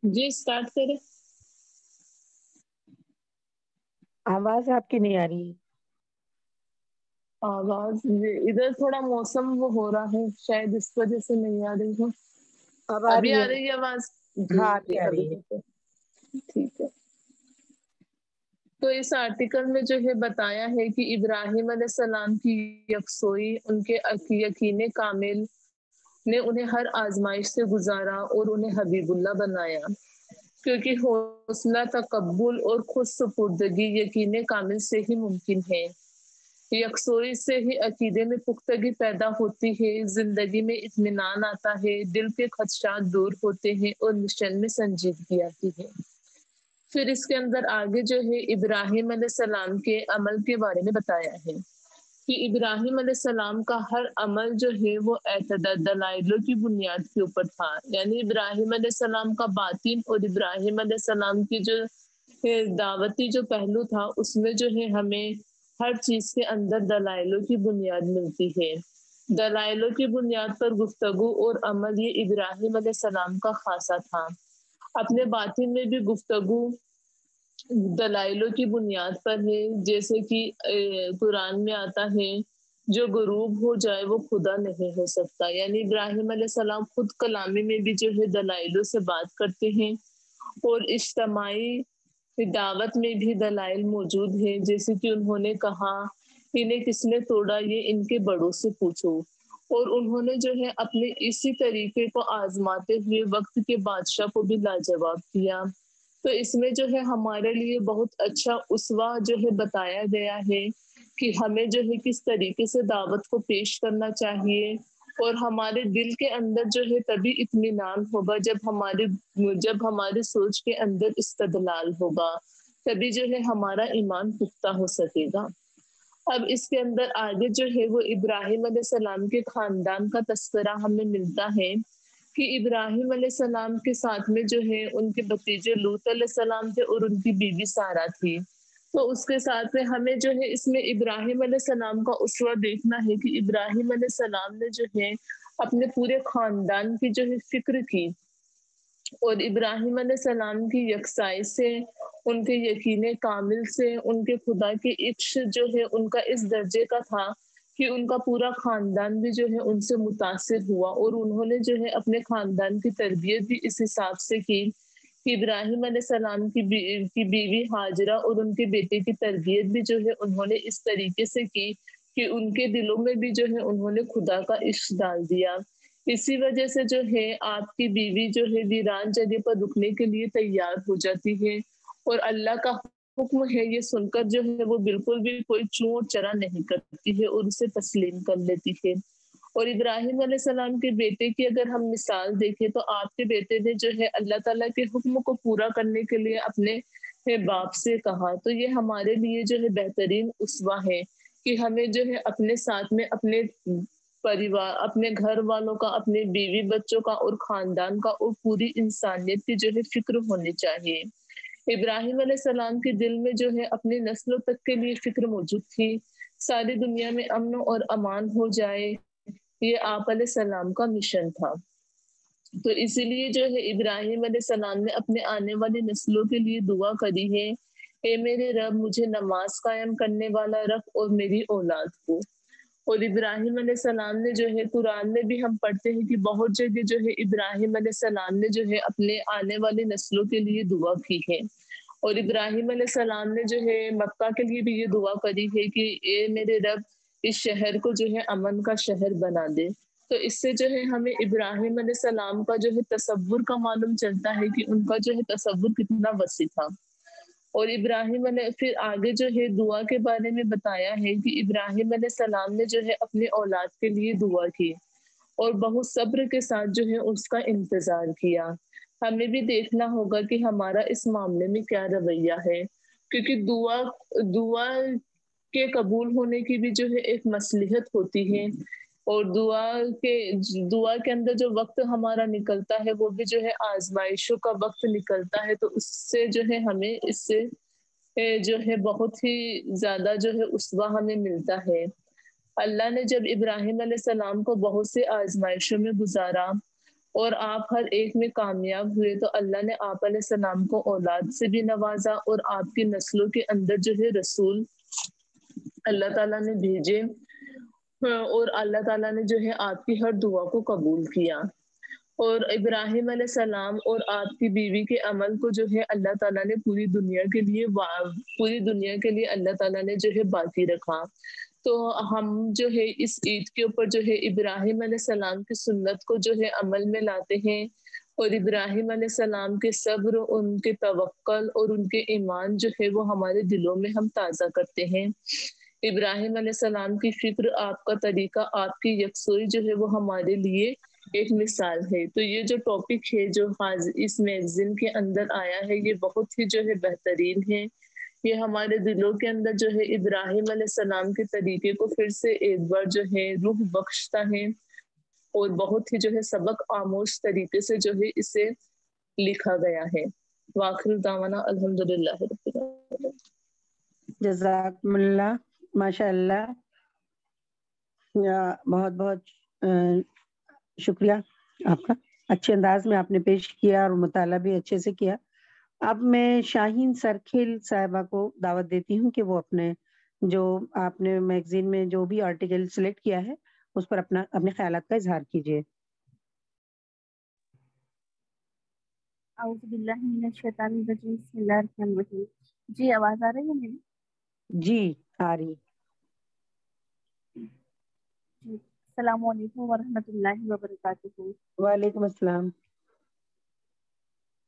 جی سٹارٹ کریں. آواز آپ کی نہیں آ رہی. آواز ادھر تھوڑا موسم وہ ہو رہا ہے، شاید اس وجہ سے نہیں آ رہی ہوں. اب آ ابھی رہی آ ہے. رہی ہے آواز؟ ہاں ابھی آ رہی ہے. ٹھیک ہے. تو اس آرٹیکل میں جو ہے بتایا ہے کہ ابراہیم علیہ السلام کی یکسوئی، ان کے یقین کامل نے انہیں ہر آزمائش سے گزارا اور انہیں حبیب اللہ بنایا، کیونکہ حوصلہ، تقبل اور خود سپردگی یقین کامل سے ہی ممکن ہے. یکسوئی سے ہی عقیدے میں پختگی پیدا ہوتی ہے، زندگی میں اطمینان آتا ہے، دل کے خدشات دور ہوتے ہیں اور مشن میں سنجیدگی آتی ہے. پھر اس کے اندر آگے جو ہے ابراہیم علیہ السلام کے عمل کے بارے میں بتایا ہے کہ ابراہیم علیہ السلام کا ہر عمل جو ہے وہ دلائلوں کی بنیاد کے اوپر تھا. یعنی ابراہیم علیہ السلام کا باطن اور ابراہیم علیہ السلام کی جو دعوتی جو پہلو تھا اس میں جو ہے ہمیں ہر چیز کے اندر دلائلوں کی بنیاد ملتی ہے. دلائلوں کی بنیاد پر گفتگو اور عمل یہ ابراہیم علیہ السلام کا خاصہ تھا. اپنے باطن میں بھی گفتگو دلائلوں کی بنیاد پر ہے، جیسے کہ قرآن میں آتا ہے جو غروب ہو جائے وہ خدا نہیں ہو سکتا. یعنی ابراہیم علیہ السلام خود کلامی میں بھی جو ہے دلائلوں سے بات کرتے ہیں اور اجتماعی دعوت میں بھی دلائل موجود ہیں، جیسے کہ انہوں نے کہا انہیں کس نے توڑا یہ ان کے بڑوں سے پوچھو. اور انہوں نے جو ہے اپنے اسی طریقے کو آزماتے ہوئے وقت کے بادشاہ کو بھی لاجواب کیا. تو اس میں جو ہے ہمارے لیے بہت اچھا اسوہ جو ہے بتایا گیا ہے کہ ہمیں جو ہے کس طریقے سے دعوت کو پیش کرنا چاہیے، اور ہمارے دل کے اندر جو ہے تبھی اطمینان ہوگا جب ہمارے سوچ کے اندر استدلال ہوگا، تبھی جو ہے ہمارا ایمان پختہ ہو سکے گا. اب اس کے اندر آگے جو ہے وہ ابراہیم علیہ السلام کے خاندان کا تذکرہ ہمیں ملتا ہے کہ ابراہیم علیہ السلام کے ساتھ میں جو ہے ان کے بھتیجے لوط علیہ السلام تھے اور ان کی بیوی سارہ تھی. تو اس کے ساتھ میں ہمیں جو ہے اس میں ابراہیم علیہ السلام کا اسوہ دیکھنا ہے کہ ابراہیم علیہ السلام نے جو ہے اپنے پورے خاندان کی جو ہے فکر کی، اور ابراہیم علیہ السلام کی یکسائی سے، ان کے یقین کامل سے، ان کے خدا کے عشق جو ہے ان کا اس درجے کا تھا کہ ان کا پورا خاندان بھی جو ہے ان سے متاثر ہوا، اور انہوں نے جو ہے اپنے خاندان کی تربیت بھی اس حساب سے کی کہ ابراہیم علیہ السلام کی بیوی ہاجرہ اور ان کے بیٹے کی تربیت بھی جو ہے انہوں نے اس طریقے سے کی کہ ان کے دلوں میں بھی جو ہے انہوں نے خدا کا عشق ڈال دیا۔ اسی وجہ سے جو ہے آپ کی بیوی جو ہے ویران جگہ پر رکنے کے لیے تیار ہو جاتی ہے، اور اللہ کا حکم ہے یہ سن کر جو ہے وہ بالکل بھی کوئی چون چرا نہیں کرتی ہے اور اسے تسلیم کر لیتی ہے۔ اور ابراہیم علیہ السلام کے بیٹے کی اگر ہم مثال دیکھیں تو آپ کے بیٹے نے جو ہے اللہ تعالیٰ کے حکم کو پورا کرنے کے لیے اپنے باپ سے کہا، تو یہ ہمارے لیے جو ہے بہترین اسوہ ہے کہ ہمیں جو ہے اپنے ساتھ میں اپنے پریوار، اپنے گھر والوں کا، اپنے بیوی بچوں کا اور خاندان کا اور پوری انسانیت کی جو ہے فکر ہونی چاہیے۔ ابراہیم علیہ السلام کے دل میں جو ہے اپنی نسلوں تک کے لیے فکر موجود تھی، ساری دنیا میں امن اور امان ہو جائے، یہ آپ علیہ السلام کا مشن تھا۔ تو اسی لیے جو ہے ابراہیم علیہ السلام نے اپنے آنے والی نسلوں کے لیے دعا کری ہے، اے میرے رب مجھے نماز قائم کرنے والا رکھ اور میری اولاد کو۔ اور ابراہیم علیہ السلام نے جو ہے قرآن میں بھی ہم پڑھتے ہیں کہ بہت جگہ جو ہے ابراہیم علیہ السلام نے جو ہے اپنے آنے والی نسلوں کے لیے دعا کی ہے، اور ابراہیم علیہ السلام نے جو ہے مکہ کے لیے بھی یہ دعا کری ہے کہ اے میرے رب اس شہر کو جو ہے امن کا شہر بنا دے۔ تو اس سے جو ہے ہمیں ابراہیم علیہ السلام کا جو ہے تصور کا معلوم چلتا ہے کہ ان کا جو ہے تصور کتنا وسیع تھا۔ اور ابراہیم علیہ پھر آگے جو ہے دعا کے بارے میں بتایا ہے کہ ابراہیم علیہ السلام نے جو ہے اپنے اولاد کے لیے دعا کی اور بہت صبر کے ساتھ جو ہے اس کا انتظار کیا۔ ہمیں بھی دیکھنا ہوگا کہ ہمارا اس معاملے میں کیا رویہ ہے، کیونکہ دعا کے قبول ہونے کی بھی جو ہے ایک مصلحت ہوتی ہے، اور دعا کے اندر جو وقت ہمارا نکلتا ہے وہ بھی جو ہے آزمائشوں کا وقت نکلتا ہے، تو اس سے جو ہے ہمیں اس سے جو ہے بہت ہی زیادہ جو ہے اسوہ ہمیں ملتا ہے۔ اللہ نے جب ابراہیم علیہ السلام کو بہت سے آزمائشوں میں گزارا اور آپ ہر ایک میں کامیاب ہوئے، تو اللہ نے آپ علیہ السلام کو اولاد سے بھی نوازا، اور آپ کی نسلوں کے اندر جو ہے رسول اللہ تعالیٰ نے بھیجے، اور اللہ تعالیٰ نے جو ہے آپ کی ہر دعا کو قبول کیا۔ اور ابراہیم علیہ السلام اور آپ کی بیوی کے عمل کو جو ہے اللہ تعالیٰ نے پوری دنیا کے لیے اللہ تعالیٰ نے جو ہے باقی رکھا۔ تو ہم جو ہے اس عید کے اوپر جو ہے ابراہیم علیہ السلام کی سنت کو جو ہے عمل میں لاتے ہیں، اور ابراہیم علیہ السلام کے صبر، ان کے توکل اور ان کے ایمان جو ہے وہ ہمارے دلوں میں ہم تازہ کرتے ہیں۔ ابراہیم علیہ السلام کی فکر، آپ کا طریقہ، آپ کی یکسوئی جو ہے وہ ہمارے لیے ایک مثال ہے۔ تو یہ جو ٹاپک ہے جو اس میگزین کے اندر آیا ہے یہ بہت ہی جو ہے بہترین ہے، یہ ہمارے دلوں کے اندر جو ہے ابراہیم علیہ السلام کے طریقے کو پھر سے ایک بار جو ہے روح بخشتا ہے، اور بہت ہی جو ہے سبق آموز طریقے سے جو ہے اسے لکھا گیا ہے۔ وآخر دعوانا الحمدللہ رب العالمین۔ جزاکم اللہ، ماشاء اللہ، بہت بہت شکریہ آپ کا، اچھے انداز میں آپ نے پیش کیا اور مطالعہ بھی اچھے سے کیا۔ اب میں شاہین سرکھیل صاحبہ کو دعوت دیتی ہوں کہ وہ جو آپ نے میگزین میں جو بھی آرٹیکل سلیکٹ کیا ہے اس پر اپنے خیالات کا اظہار کیجیے۔ اعوذ باللہ من الشیطان الرجیم، بسم اللہ الرحمن الرحیم۔ جی آواز آ رہی ہے میری؟ جی آ رہی۔ جی السلام علیکم ورحمۃ اللہ وبرکاتہ۔ وعلیکم السلام۔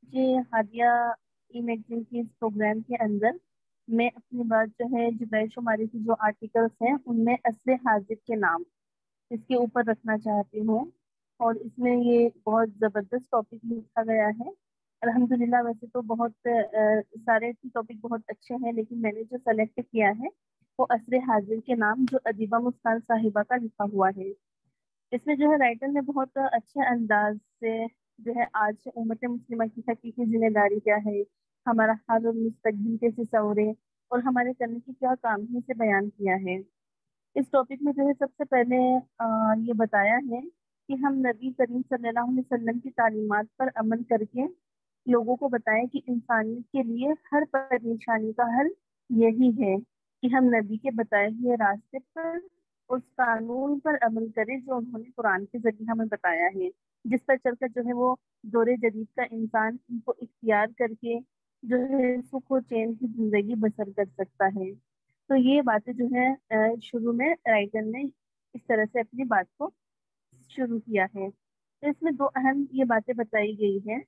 جی ہادیہ ای میگزین کے اس پروگرام کے اندر میں اپنی بات جو ہے جبیر شماری کی جو آرٹیکلس ہیں ان میں عصر حاضر کے نام اس کے اوپر رکھنا چاہتی ہوں، اور اس میں یہ بہت زبردست ٹاپک لکھا گیا ہے۔ الحمدللہ ویسے تو بہت سارے ٹاپک بہت اچھے ہیں، لیکن میں نے جو سلیکٹ کیا ہے وہ عصر حاضر کے نام جو ادیبہ مسکان صاحبہ کا لکھا ہوا ہے۔ اس میں جو ہے رائٹر نے بہت اچھے انداز سے جو ہے آج امت مسلمہ کی حقیقی ذمہ داری کیا ہے، ہمارا حال اور مستقبل کیسے سنورے، اور ہمارے کرنے کی کیا کام ہے اسے بیان کیا ہے۔ اس ٹاپک میں جو ہے سب سے پہلے یہ بتایا ہے کہ ہم نبی کریم صلی اللہ علیہ وسلم کی تعلیمات پر عمل کر کے لوگوں کو بتائیں کہ انسانیت کے لیے ہر پریشانی کا حل یہی ہے کہ ہم نبی کے بتائے ہوئے راستے پر اس قانون پر عمل کریں جو انہوں نے قرآن کے ذریعے ہمیں بتایا ہے، جس پر چل کر جو ہے وہ دور جدید کا انسان ان کو اختیار کر کے جو ہے سکھ و چین کی زندگی بسر کر سکتا ہے۔ تو یہ باتیں جو ہے شروع میں رائٹر نے اس طرح سے اپنی بات کو شروع کیا ہے۔ تو اس میں دو اہم یہ باتیں بتائی گئی ہیں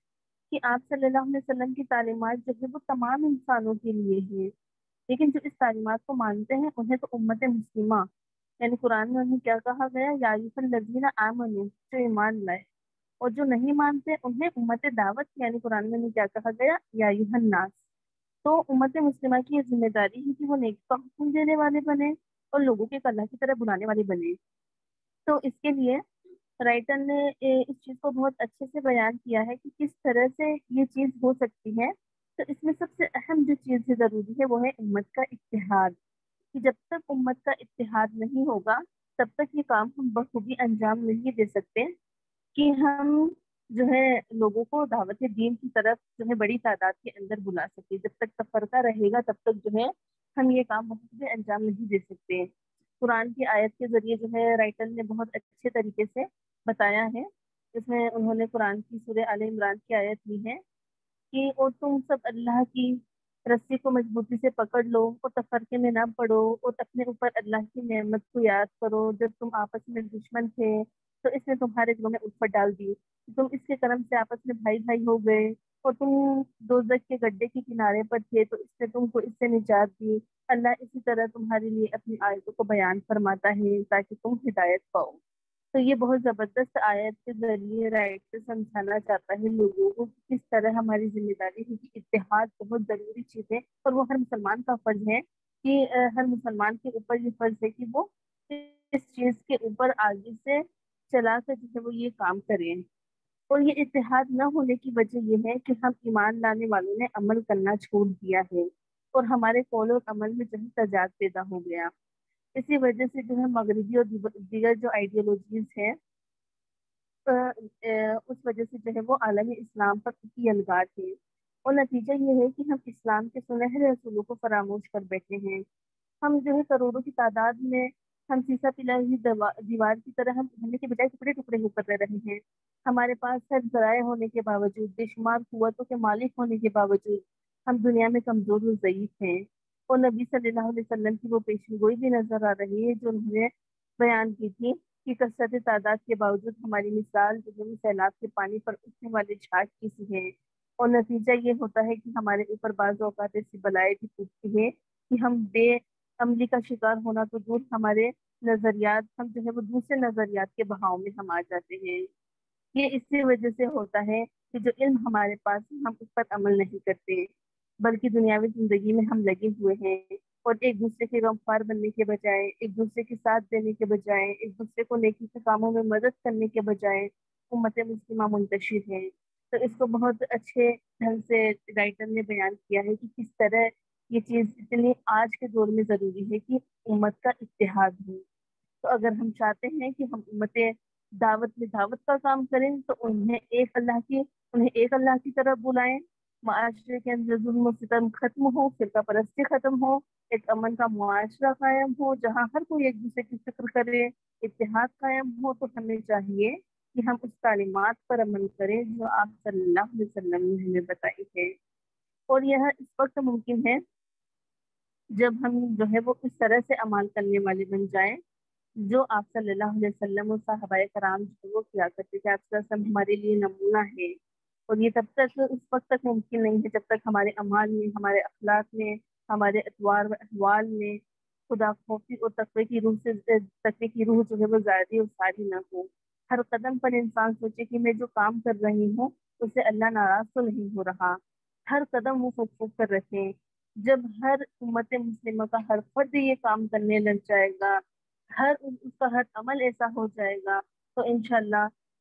کہ آپ صلی اللہ علیہ وسلم کی تعلیمات جو ہے وہ تمام انسانوں کے لیے ہیں، لیکن جو اس تعلیمات کو مانتے ہیں انہیں تو امت مسلمہ یعنی قرآن میں انہیں کیا کہا گیا، یا ایھا الذین آمنوا، جو ایمان لائے، اور جو نہیں مانتے انہیں امت دعوت یعنی قرآن میں انہیں کیا کہا گیا، یا ایھا الناس۔ تو امت مسلمہ کی یہ ذمہ داری ہے کہ وہ نیکی کا حکم دینے والے بنے اور لوگوں کے اللہ کی طرف بلانے والے بنے۔ تو اس کے لیے رائٹر نے اس چیز کو بہت اچھے سے بیان کیا ہے کہ کس طرح سے یہ چیز ہو سکتی ہے۔ تو اس میں سب سے اہم جو چیز ضروری ہے وہ ہے امت کا اتحاد، کہ جب تک امت کا اتحاد نہیں ہوگا تب تک یہ کام ہم بخوبی انجام نہیں دے سکتے کہ ہم جو ہے لوگوں کو دعوت دین کی طرف جو ہے بڑی تعداد کے اندر بلا سکے۔ جب تک تفرقہ رہے گا تب تک جو ہے ہم یہ کام بخوبی انجام نہیں دے سکتے۔ قرآن کی آیت کے ذریعے جو ہے رائٹر نے بہت اچھے طریقے سے بتایا ہے۔ اس میں انہوں نے قرآن کی سورہ آل عمران کی آیت لی ہے کہ اور تم سب اللہ کی رسی کو مضبوطی سے پکڑ لو اور تفرقے میں نہ پڑو اور اپنے اوپر اللہ کی نعمت کو یاد کرو جب تم آپس میں دشمن تھے تو اس نے تمہارے دلوں میں الفت ڈال دی، تم اس کے کرم سے آپس میں بھائی بھائی ہو گئے، اور تم دوزخ کے گڈھے کے کنارے پر تھے تو اس نے تم کو اس سے نجات دی۔ اللہ اسی طرح تمہارے لیے اپنی آیتوں کو بیان فرماتا ہے تاکہ تم ہدایت پاؤ۔ تو یہ بہت زبردست آیت کے ذریعے رائٹر سمجھانا چاہتا ہے لوگوں کو کہ کس طرح ہماری ذمہ داری ہے کہ اتحاد بہت ضروری چیز ہے، اور وہ ہر مسلمان کا فرض ہے کہ ہر مسلمان کے اوپر یہ فرض ہے کہ وہ اس چیز کے اوپر آگے سے چلا کر جو ہے وہ یہ کام کریں۔ اور یہ اتحاد نہ ہونے کی وجہ یہ ہے کہ ہم ایمان لانے والوں نے عمل کرنا چھوڑ دیا ہے اور ہمارے قول اور عمل میں جو ہے تضاد پیدا ہو گیا۔ اسی وجہ سے جو ہے مغربی اور دیگر جو آئیڈیالوجیز ہیں اس وجہ سے جو ہے وہ عالم اسلام پر کی الگار ہے، اور نتیجہ یہ ہے کہ ہم اسلام کے سنہرے اصولوں کو فراموش کر بیٹھے ہیں۔ ہم جو ہے کروڑوں کی تعداد میں ہم سیسا پلائی ہوئی دیوار کی طرح ہم ہونے کے بجائے ٹکڑے ٹکڑے ہو کر رہے ہیں۔ ہمارے پاس ہر ذرائع ہونے کے باوجود، بے شمار قوتوں کے مالک ہونے کے باوجود ہم دنیا میں کمزور و ضعیف ہیں، اور نبی صلی اللہ علیہ وسلم کی وہ پیشن گوئی بھی نظر آ رہی ہے جو انہوں نے بیان کی تھی کہ کثرت تعداد کے باوجود ہماری مثال جو ہے سیلاب کے پانی پر اٹھنے والے جھاگ کی سی ہے، اور نتیجہ یہ ہوتا ہے کہ ہمارے اوپر بعض اوقات ایسی بلائیں بھی ٹوٹتی ہے کہ ہم بے عملی کا شکار ہونا تو دور، ہمارے نظریات ہم جو ہے وہ دوسرے نظریات کے بہاؤ میں ہم آ جاتے ہیں۔ یہ اسی وجہ سے ہوتا ہے کہ جو علم ہمارے پاس ہے ہم اس پر عمل نہیں کرتے، بلکہ دنیاوی زندگی میں ہم لگے ہوئے ہیں، اور ایک دوسرے کے غمخوار بننے کے بجائے، ایک دوسرے کے ساتھ دینے کے بجائے، ایک دوسرے کو نیکی کے کاموں میں مدد کرنے کے بجائے امت مسلمہ منتشر ہے۔ تو اس کو بہت اچھے ڈھنگ سے رائٹر نے بیان کیا ہے کہ کس طرح یہ چیز اتنی آج کے دور میں ضروری ہے کہ امت کا اتحاد ہو۔ تو اگر ہم چاہتے ہیں کہ ہم امت دعوت میں دعوت کا کام کریں تو انہیں ایک اللہ کی طرف بلائیں، معاشرے کے اندر ظلم و ستم ختم ہو، فرقہ پرستی ختم ہو، ایک امن کا معاشرہ قائم ہو جہاں ہر کوئی ایک دوسرے کی فکر کرے، اتحاد قائم ہو۔ تو ہمیں چاہیے کہ ہم اس تعلیمات پر عمل کریں جو آپ صلی اللہ علیہ وسلم نے ہمیں بتائی ہے، اور یہ اس وقت ممکن ہے جب ہم جو ہے وہ اس طرح سے عمل کرنے والے بن جائیں جو آپ صلی اللہ علیہ وسلم اور صحابہ کرام جو وہ کیا کرتے تھے۔ آپ صلی اللہ علیہ وسلم ہمارے لیے نمونہ ہے، اور یہ تب تک اس وقت تک ممکن نہیں ہے جب تک ہمارے اعمال میں، ہمارے اخلاق میں، ہمارے اطوار و احوال میں خدا خوفی اور تقوی کی روح جو ہے وہ زیادہ اور ساری نہ ہو۔ ہر قدم پر انسان سوچے کہ میں جو کام کر رہی ہوں اس سے اللہ ناراض تو نہیں ہو رہا، ہر قدم وہ فوق کر رکھیں۔ جب ہر امت مسلمہ کا ہر فرد یہ کام کرنے لگ جائے گا، اس کا ہر عمل ایسا ہو جائے گا تو انشاءاللہ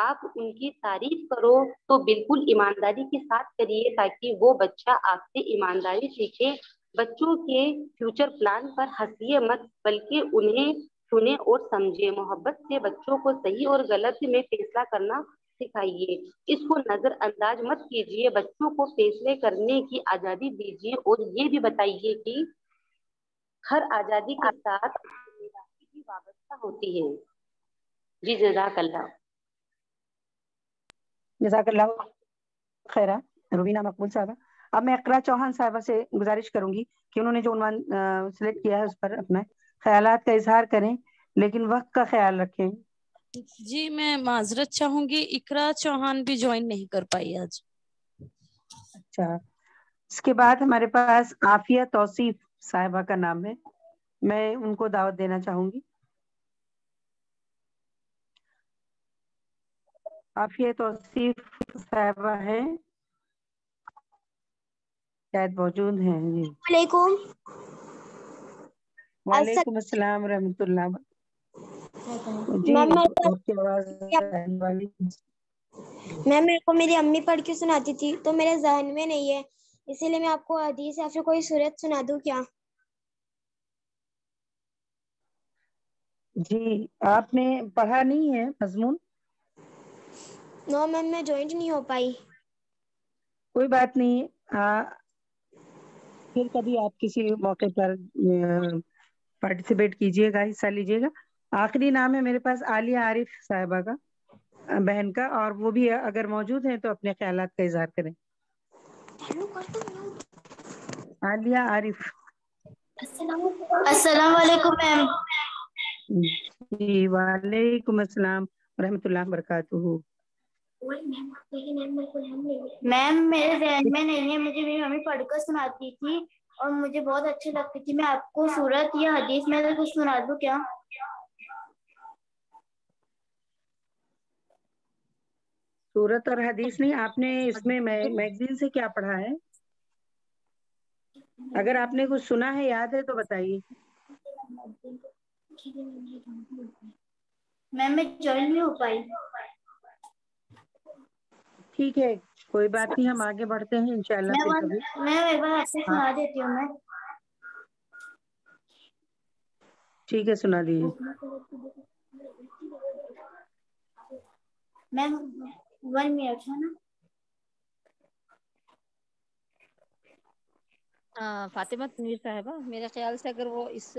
آپ ان کی تعریف کرو تو بالکل ایمانداری کے ساتھ کریے تاکہ وہ بچہ آپ سے ایمانداری سیکھے. بچوں کے فیوچر پلان پر ہنسیے مت بلکہ انہیں سنیں اور سمجھے. محبت سے بچوں کو صحیح اور غلط میں فیصلہ کرنا سکھائیے. اس کو نظر انداز مت کیجیے. بچوں کو فیصلے کرنے کی آزادی دیجیے اور یہ بھی بتائیے کہ ہر آزادی کے ساتھ بھی وابستہ ہوتی ہے. جی جزاک اللہ. جزاک اللہ خیرہ روبینہ مقبول صاحبہ. اب میں اقرا چوہان صاحبہ سے گزارش کروں گی کہ انہوں نے جو عنوان سلیکٹ کیا ہے اس پر اپنا خیالات کا اظہار کریں لیکن وقت کا خیال رکھیں. جی میں معذرت چاہوں گی، اقرا چوہان بھی جوائن نہیں کر پائی آج. اچھا، اس کے بعد ہمارے پاس عافیہ توصیف صاحبہ کا نام ہے، میں ان کو دعوت دینا چاہوں گی. عافیہ توصیف صاحبہ ہے، شاید موجود ہیں. جی علیکم. وعلیکم السلام ورحمۃ اللہ. جی میم آپ کی آواز میرے کو میری امی پڑھ کے سناتی تھی تو میرے ذہن میں نہیں ہے، اسی لیے میں آپ کو حدیث یا پھر کوئی سورت سنا دوں کیا؟ جی آپ نے پڑھا نہیں ہے مضمون؟ نو میم میں جوائنٹ نہیں ہو پائی. کوئی بات نہیں، پھر کبھی آپ کسی موقع پر پارٹیسپیٹ کیجیے گا، حصہ لیجیے گا. آخری نام ہے میرے پاس عالیہ عارف صاحبہ کا، بہن کا، اور وہ بھی اگر موجود ہیں تو اپنے خیالات کا اظہار کریں. عالیہ عارف. السلام علیکم میم. جی وعلیکم السلام ورحمۃ اللہ وبرکاتہ. میم میرے ذہن میں نہیں ہے، مجھے میری ممی پڑھ کر سناتی تھی اور مجھے بہت اچھی لگتی تھی. میں آپ کو سورت یا حدیث میں سے کچھ سنا دوں کیا؟ سورت اور حدیث نہیں، آپ نے اس میں میگزین سے کیا پڑھا ہے؟ اگر آپ نے کچھ سنا ہے، یاد ہے تو بتائیے. میم میں جوائن نہیں ہو پائی. ٹھیک ہے کوئی بات نہیں، ہم آگے بڑھتے ہیں انشاءاللہ پھر کبھی. میں ایک بار آپ سے سنا دیتی ہوں. میں ٹھیک ہے سنا دیجیے. میم 1 منٹ ہے نا. فاطمہ تنویر صاحبہ، میرے خیال سے اگر وہ اس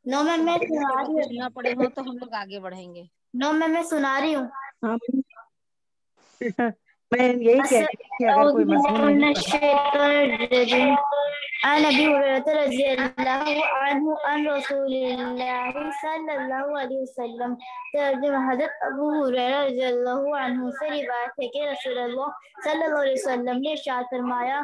نو میم میں سنا رہی کچھ نہ ہوں. پڑے ہوں تو ہم لوگ آگے بڑھیں گے. نو میم میں سنا رہی ہوں. میں یہی کہہ رہی تھی کہ اگر کوئی مضمون نہیں پڑھا. عن ابي هريره رضي الله عنه عن رسول الله صلى الله عليه وسلم. ترجمہ حضرت ابو ہریرہ رضی اللہ عنہ سے روایت ہے کہ رسول اللہ صلی اللہ علیہ وسلم نے ارشاد فرمایا،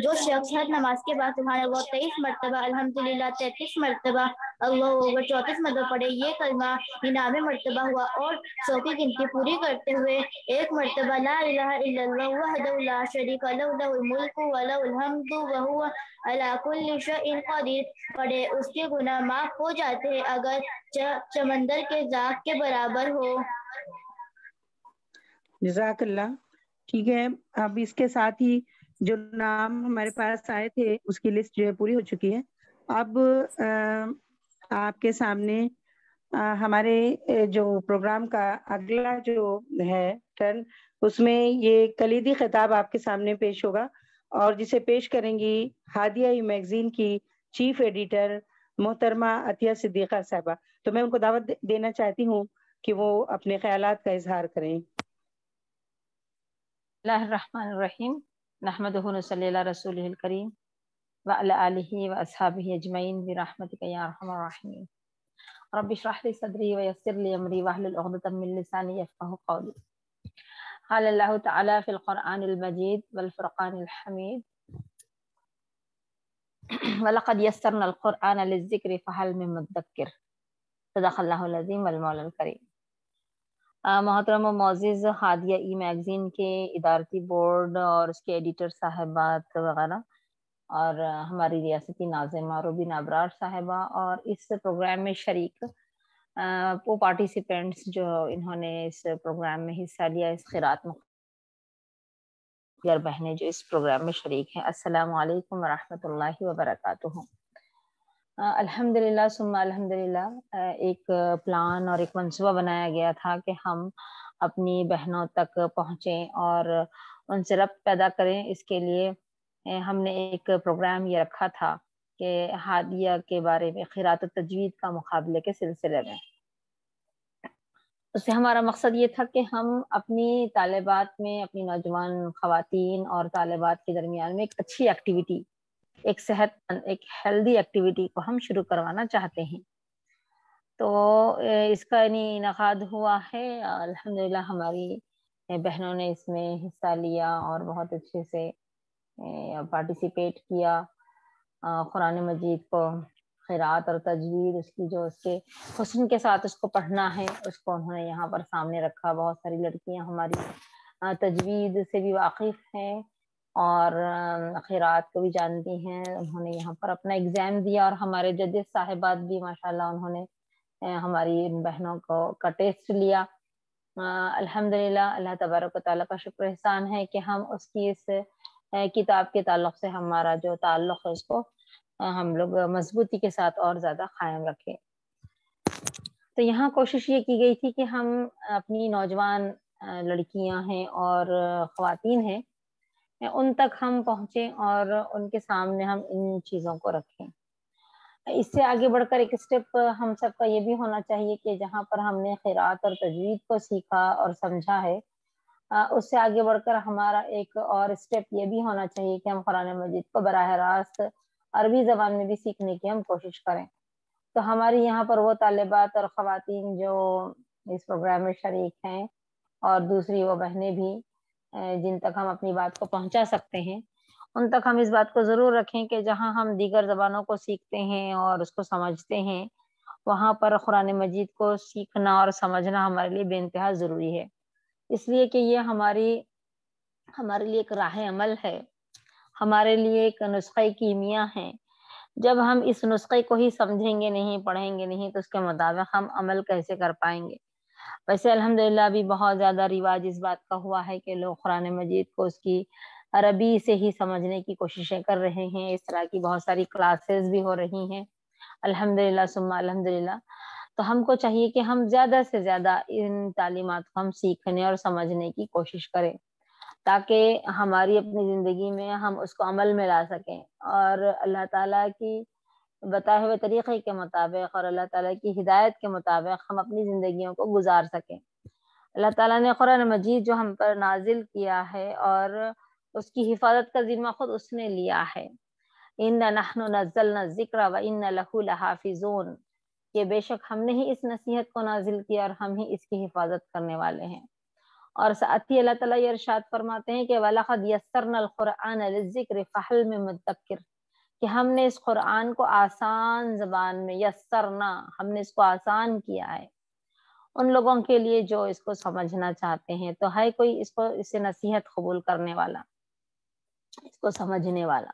جو شخص ہر نماز کے بعد سبحان اللہ 23 مرتبہ، الحمدللہ 33 مرتبہ، اللہ اکبر 34 مرتبہ پڑھے، یہ کلمہ 99 مرتبہ ہوا، اور 100 کی گنتی پوری کرتے ہوئے ایک مرتبہ لا الہ الا اللہ وحدہ لا شریک لہ لہ الملک ولہ الحمد وہو علی کل شیء قدیر پڑھے، اس کے گناہ معاف ہو جاتے ہیں اگر سمندر کے زاغ کے برابر ہو. جزاک اللہ. ٹھیک ہے، اب اس کے ساتھ ہی جو نام ہمارے پاس آئے تھے اس کی لسٹ جو ہے پوری ہو چکی ہے. اب آپ کے سامنے ہمارے جو پروگرام کا اگلا جو ہے ٹرن، اس میں یہ کلیدی خطاب آپ کے سامنے پیش ہوگا اور جسے پیش کریں گی ہادیہ میگزین کی چیف ایڈیٹر محترمہ عطیہ صدیقہ صاحبہ. تو میں ان کو دعوت دینا چاہتی ہوں کہ وہ اپنے خیالات کا اظہار کریں. اللہ الرحمن الرحیم. نحمدہ ونصلی علی رسولہ الکریم وعلی آلہ واصحابہ اجمعین برحمتک یا ارحم الراحمین. رب اشرح لی صدری ویسر لی امری واحلل عقدۃ من لسانی یفقہوا قولی. قال اللہ تعالی فی القرآن المجید والفرقان الحمید وَلَقَدْ يَسَّرْنَا الْقُرْآنَ لِلذِّكْرِ فَهَلْ مِن مُدَّكِّرٍ. صدق اللہ العظیم والمولا الکریم. محترم و معزز ہادیہ ای میگزین کے ادارتی بورڈ اور اس کے ایڈیٹر صاحبات وغیرہ، اور ہماری ریاستی ناظمہ روبینہ ابرار صاحبہ، اور اس پروگرام میں شریک وہ پارٹیسپینٹس جو انہوں نے اس پروگرام میں حصہ لیا، اس قرات دیگر بہنیں جو اس پروگرام میں شریک ہیں، السلام علیکم ورحمۃ اللہ وبرکاتہ۔ الحمدللہ ثم الحمدللہ ایک پلان اور ایک منصوبہ بنایا گیا تھا کہ ہم اپنی بہنوں تک پہنچیں اور ان سے ربط پیدا کریں۔ اس کے لیے ہم نے ایک پروگرام یہ رکھا تھا کہ ہادیہ کے بارے میں قرات تجوید کا مقابلے کے سلسلے میں، اس سے ہمارا مقصد یہ تھا کہ ہم اپنی طالبات میں، اپنی نوجوان خواتین اور طالبات کے درمیان میں ایک اچھی ایکٹیویٹی، ایک صحت مند، ایک ہیلدی ایکٹیویٹی کو ہم شروع کروانا چاہتے ہیں۔ تو اس کا انعقاد ہوا ہے، الحمدللہ ہماری بہنوں نے اس میں حصہ لیا اور بہت اچھے سے پارٹیسپیٹ کیا۔ قرآن مجید کو قرات اور تجوید، اس کی جو اس کے حسن کے ساتھ اس کو پڑھنا ہے، اس کو انہوں نے یہاں پر سامنے رکھا۔ بہت ساری لڑکیاں ہماری تجوید سے بھی واقف ہیں اور قرات کو بھی جانتی ہیں، انہوں نے یہاں پر اپنا ایگزام دیا، اور ہمارے ججز صاحبات بھی ماشاءاللہ انہوں نے ہماری ان بہنوں کا ٹیسٹ لیا۔ الحمدللہ اللہ تبارک و تعالیٰ کا شکر احسان ہے کہ ہم اس کی اس کتاب کے تعلق سے ہمارا جو تعلق ہے اس کو ہم لوگ مضبوطی کے ساتھ اور زیادہ قائم رکھیں۔ تو یہاں کوشش یہ کی گئی تھی کہ ہم اپنی نوجوان لڑکیاں ہیں اور خواتین ہیں، ان تک ہم پہنچیں اور ان کے سامنے ہم ان چیزوں کو رکھیں۔ اس سے آگے بڑھ کر ایک اسٹیپ ہم سب کا یہ بھی ہونا چاہیے کہ جہاں پر ہم نے قرات اور تجوید کو سیکھا اور سمجھا ہے، اس سے آگے بڑھ کر ہمارا ایک اور اسٹیپ یہ بھی ہونا چاہیے کہ ہم قرآن مجید کو براہ راست عربی زبان میں بھی سیکھنے کی ہم کوشش کریں۔ تو ہماری یہاں پر وہ طالبات اور خواتین جو اس پروگرام میں شریک ہیں اور دوسری وہ بہنیں بھی جن تک ہم اپنی بات کو پہنچا سکتے ہیں، ان تک ہم اس بات کو ضرور رکھیں کہ جہاں ہم دیگر زبانوں کو سیکھتے ہیں اور اس کو سمجھتے ہیں، وہاں پر قرآن مجید کو سیکھنا اور سمجھنا ہمارے لیے بے انتہا ضروری ہے، اس لیے کہ یہ ہمارے لیے ایک راہ عمل ہے، ہمارے لیے ایک نسخہ کیمیا ہے۔ جب ہم اس نسخے کو ہی سمجھیں گے نہیں، پڑھیں گے نہیں، تو اس کے مطابق ہم عمل کیسے کر پائیں گے؟ ویسے الحمدللہ ابھی بہت زیادہ رواج اس بات کا ہوا ہے کہ لوگ قرآن مجید کو اس کی عربی سے ہی سمجھنے کی کوششیں کر رہے ہیں، اس طرح کی بہت ساری کلاسز بھی ہو رہی ہیں، الحمدللہ ثم الحمدللہ۔ تو ہم کو چاہیے کہ ہم زیادہ سے زیادہ ان تعلیمات کو ہم سیکھنے اور سمجھنے کی کوشش کریں، تاکہ ہماری اپنی زندگی میں ہم اس کو عمل میں لا سکیں اور اللہ تعالیٰ کی بتائے ہوئے طریقے کے مطابق اور اللہ تعالیٰ کی ہدایت کے مطابق ہم اپنی زندگیوں کو گزار سکیں۔ اللہ تعالیٰ نے قرآن مجید جو ہم پر نازل کیا ہے اور اس کی حفاظت کا ذمہ خود اس نے لیا ہے، اِنَّا نَحْنُ نَزَّلْنَا الذِّكْرَ وَإِنَّا لَهُ لَحَافِظُونَ، کہ بے شک ہم نے ہی اس نصیحت کو نازل کیا اور ہم ہی اس کی حفاظت کرنے والے ہیں۔ اور ساتھ ہی اللہ تعالیٰ یہ ارشاد فرماتے ہیں کہ وَلَقَدْ يَسَّرْنَا الْقُرْآنَ لِلذِّكْرِ فَهَلْ مِن مُدَّكِّرٍ، کہ ہم نے اس قرآن کو آسان زبان میں، یسرنا، ہم نے اس کو آسان کیا ہے ان لوگوں کے لیے جو اس کو سمجھنا چاہتے ہیں۔ تو ہے کوئی اس سے نصیحت قبول کرنے والا، اس کو سمجھنے والا؟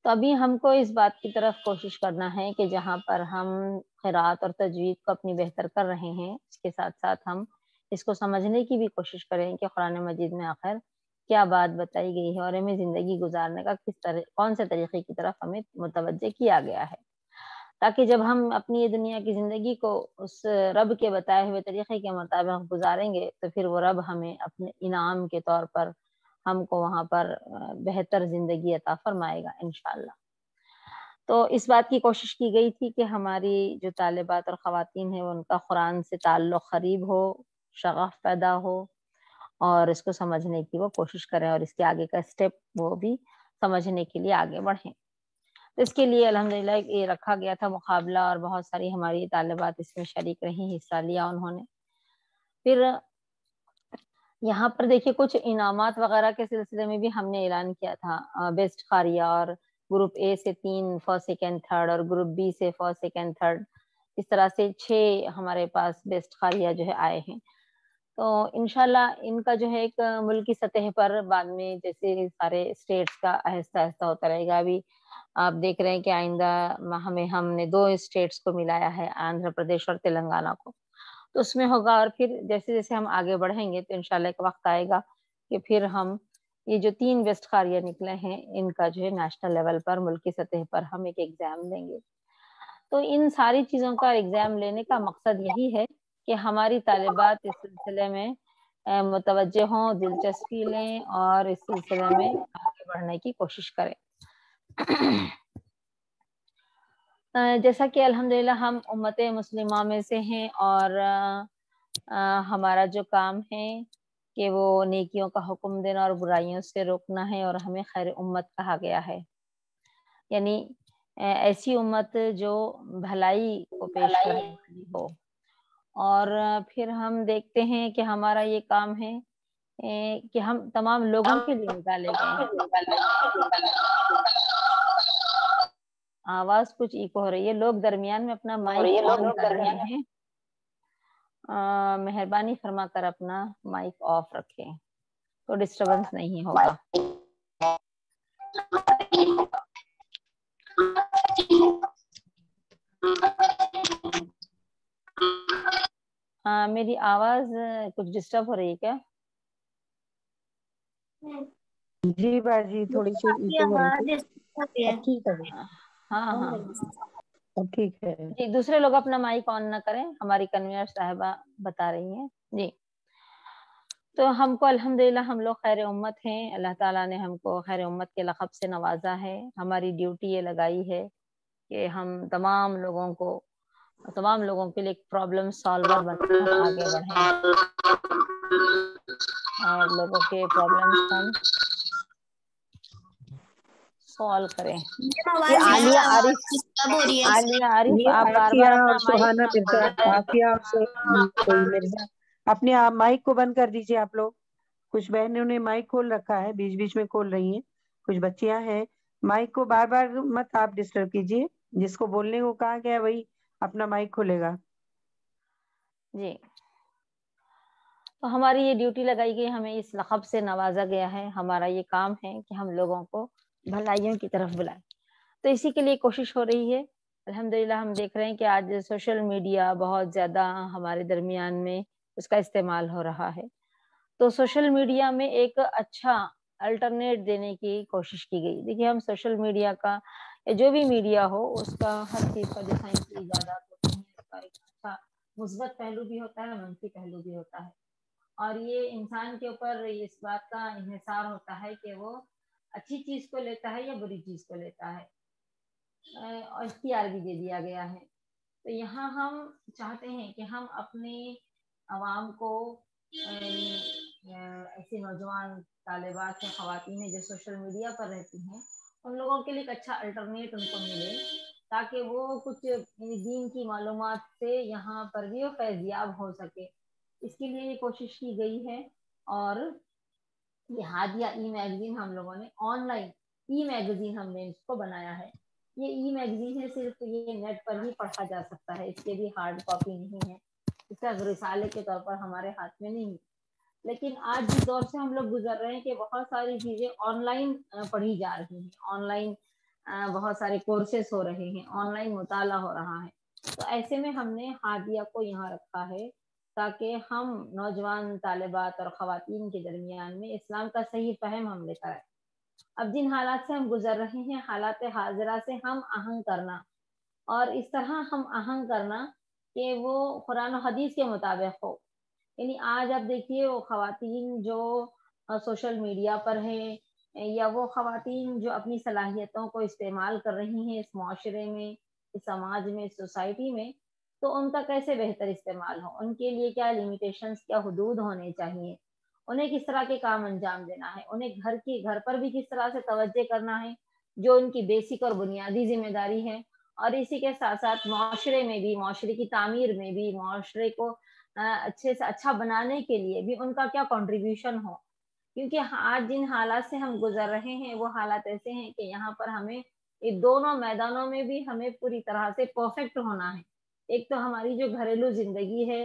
تو ابھی ہم کو اس بات کی طرف کوشش کرنا ہے کہ جہاں پر ہم قرات اور تجوید کو اپنی بہتر کر رہے ہیں، اس کے ساتھ ساتھ ہم اس کو سمجھنے کی بھی کوشش کریں کہ قرآن مجید میں آخر کیا بات بتائی گئی ہے اور ہمیں زندگی گزارنے کا کون سے طریقے کی طرف ہمیں متوجہ کیا گیا ہے، تاکہ جب ہم اپنی دنیا کی زندگی کو اس رب کے بتائے ہوئے طریقے کے مطابق گزاریں گے تو پھر وہ رب ہمیں اپنے انعام کے طور پر ہم کو وہاں پر بہتر زندگی عطا فرمائے گا انشاءاللہ۔ تو اس بات کی کوشش کی گئی تھی کہ ہماری جو طالبات اور خواتین ہیں ان کا قرآن سے تعلق قریب ہو، شغف پیدا ہو اور اس کو سمجھنے کی وہ کوشش کریں اور اس کے آگے کا اسٹیپ وہ بھی سمجھنے کے لیے آگے بڑھیں۔ تو اس کے لیے الحمدللہ یہ رکھا گیا تھا مقابلہ اور بہت ساری ہماری طالبات اس میں شریک رہیں، حصہ لیا انہوں نے۔ پھر یہاں پر دیکھیے کچھ انعامات وغیرہ کے سلسلے میں بھی ہم نے اعلان کیا تھا، بیسٹ قاریہ اور گروپ اے سے 3 فرسٹ سیکنڈ تھرڈ اور گروپ بی سے فرسٹ سیکنڈ تھرڈ، اس طرح سے 6 ہمارے پاس بیسٹ قاریہ جو ہے آئے ہیں۔ تو انشاءاللہ ان کا جو ہے ایک ملکی سطح پر بعد میں جیسے سارے اسٹیٹس کا آہستہ آہستہ ہوتا رہے گا. ابھی آپ دیکھ رہے ہیں کہ آئندہ ہم نے 2 اسٹیٹس کو ملایا ہے، آندھرا پردیش اور تلنگانہ کو، تو اس میں ہوگا. اور پھر جیسے جیسے ہم آگے بڑھیں گے تو انشاءاللہ ایک وقت آئے گا کہ پھر ہم یہ جو 3 ویسٹ کاریہ نکلے ہیں ان کا جو ہے نیشنل لیول پر ملکی سطح پر ہم ایک ایگزام لیں گے. تو ان ساری چیزوں کا ایگزام لینے کا مقصد یہی ہے کہ ہماری طالبات اس سلسلے میں متوجہ ہوں، دلچسپی لیں اور اس سلسلے میں آگے بڑھنے کی کوشش کریں. جیسا کہ الحمدللہ ہم امت مسلمہ میں سے ہیں اور ہمارا جو کام ہے کہ وہ نیکیوں کا حکم دینا اور برائیوں سے روکنا ہے، اور ہمیں خیر امت کہا گیا ہے، یعنی ایسی امت جو بھلائی کو پیش کرنے والی ہو. اور پھر ہم دیکھتے ہیں کہ ہمارا یہ کام ہے کہ ہم تمام لوگوں کے لیے نکالے گئے. آواز کچھ ایکو ہو رہی ہے، لوگ درمیان میں اپنا مائک آن کر رہے ہیں. مہربانی فرما کر اپنا مائک آف رکھیں تو ڈسٹربنس نہیں ہوگا. میری آواز کچھ ڈسٹرب ہو رہی ہے کیا؟ جی باجی تھوڑی سی ایکو ہو رہی تھی، اب ٹھیک ہے. ہاں ہاں اب ٹھیک ہے. جی، دوسرے لوگ اپنا مائک آن نہ کریں، ہماری کنوینر صاحبہ بتا رہی ہیں. جی، تو ہم کو الحمدللہ ہم لوگ خیر امت ہیں. اللہ تعالیٰ نے ہم کو خیر امت کے لقب سے نوازا ہے. ہماری ڈیوٹی یہ لگائی ہے کہ ہم تمام لوگوں کے لیے ایک پرابلم سالور بن کر ہم آگے بڑھیں اور لوگوں کے پرابلمس ہم سالو کریں. عالیہ عارف آپ بار عافیہ بار اور اپنا سوہانہ مرزا، مائک عافیہ اور کوئی مرزا اپنے مائک کو بند کر دیجیے. آپ لوگ کچھ بہنوں نے مائک کھول رکھا ہے، بیچ بیچ میں کھول رہی ہیں، کچھ بچیاں ہیں. مائک کو بار بار مت آپ ڈسٹرب کیجیے. جس کو بولنے کو کہا گیا وہی اپنا مائک کھولے گا. جی، تو ہماری یہ ڈیوٹی لگائی گئی، ہمیں اس لقب سے نوازا گیا ہے. ہمارا یہ کام ہے کہ ہم لوگوں کو بھلائیوں کی طرف بلائیں. تو اسی کے لیے کوشش ہو رہی ہے. الحمدللہ ہم دیکھ رہے ہیں کہ آج سوشل میڈیا بہت زیادہ ہمارے درمیان میں اس کا استعمال ہو رہا ہے. تو سوشل میڈیا میں ایک اچھا الٹرنیٹ دینے کی کوشش کی گئی. دیکھیے، ہم سوشل میڈیا کا جو بھی میڈیا ہو اس کا ہر چیز کا جیسا ان کی ایجادات ہوتی ہیں، اس کا ایک اچھا مثبت پہلو بھی ہوتا ہے، منفی پہلو بھی ہوتا ہے. اور یہ انسان کے اوپر اس بات کا انحصار ہوتا ہے کہ وہ اچھی چیز کو لیتا ہے یا بری چیز کو لیتا ہے، اور اختیار بھی دے دیا گیا ہے. تو یہاں ہم چاہتے ہیں کہ ہم اپنے عوام کو ایسے نوجوان طالبات یا خواتین جو سوشل میڈیا پر رہتی ہیں ان لوگوں کے لیے ایک اچھا الٹرنیٹ ان کو ملے، تاکہ وہ کچھ دین کی معلومات سے یہاں پر بھی وہ فیضیاب ہو سکے. اس کے لیے یہ کوشش کی گئی ہے. اور یہ ہادیہ ای میگزین ہم لوگوں نے آن لائن ای میگزین ہم نے اس کو بنایا ہے. یہ ای میگزین ہے، صرف یہ نیٹ پر ہی پڑھا جا سکتا ہے، اس کے بھی ہارڈ کاپی نہیں ہے، اس کا رسالے کے طور پر ہمارے ہاتھ میں نہیں ہے. لیکن آج جس دور سے ہم لوگ گزر رہے ہیں کہ بہت ساری چیزیں آن لائن پڑھی جا رہی ہیں، آن لائن بہت سارے کورسز ہو رہے ہیں، آن لائن مطالعہ ہو رہا ہے. تو ایسے میں ہم نے ہادیہ کو یہاں رکھا ہے تاکہ ہم نوجوان طالبات اور خواتین کے درمیان میں اسلام کا صحیح فہم ہم لے کر آئے. اب جن حالات سے ہم گزر رہے ہیں، حالات حاضرہ سے ہم آہنگ کرنا، اور اس طرح ہم آہنگ کرنا کہ وہ قرآن و حدیث کے مطابق ہو. یعنی آج آپ دیکھیے وہ خواتین جو سوشل میڈیا پر ہیں، یا وہ خواتین جو اپنی صلاحیتوں کو استعمال کر رہی ہیں اس معاشرے میں، اس سماج میں، اس سوسائٹی میں، تو ان کا کیسے بہتر استعمال ہو، ان کے لیے کیا لیمیٹیشنز، کیا حدود ہونے چاہیے، انہیں کس طرح کے کام انجام دینا ہے، انہیں گھر پر بھی کس طرح سے توجہ کرنا ہے جو ان کی بیسک اور بنیادی ذمہ داری ہے. اور اسی کے ساتھ ساتھ معاشرے میں بھی، معاشرے کی تعمیر میں بھی، معاشرے کو اچھے سے اچھا بنانے کے لیے بھی ان کا کیا کنٹریبیوشن ہو. کیونکہ آج جن حالات سے ہم گزر رہے ہیں وہ حالات ایسے ہیں کہ یہاں پر ہمیں دونوں میدانوں میں بھی ہمیں پوری طرح سے پرفیکٹ ہونا ہے. ایک تو ہماری جو گھریلو زندگی ہے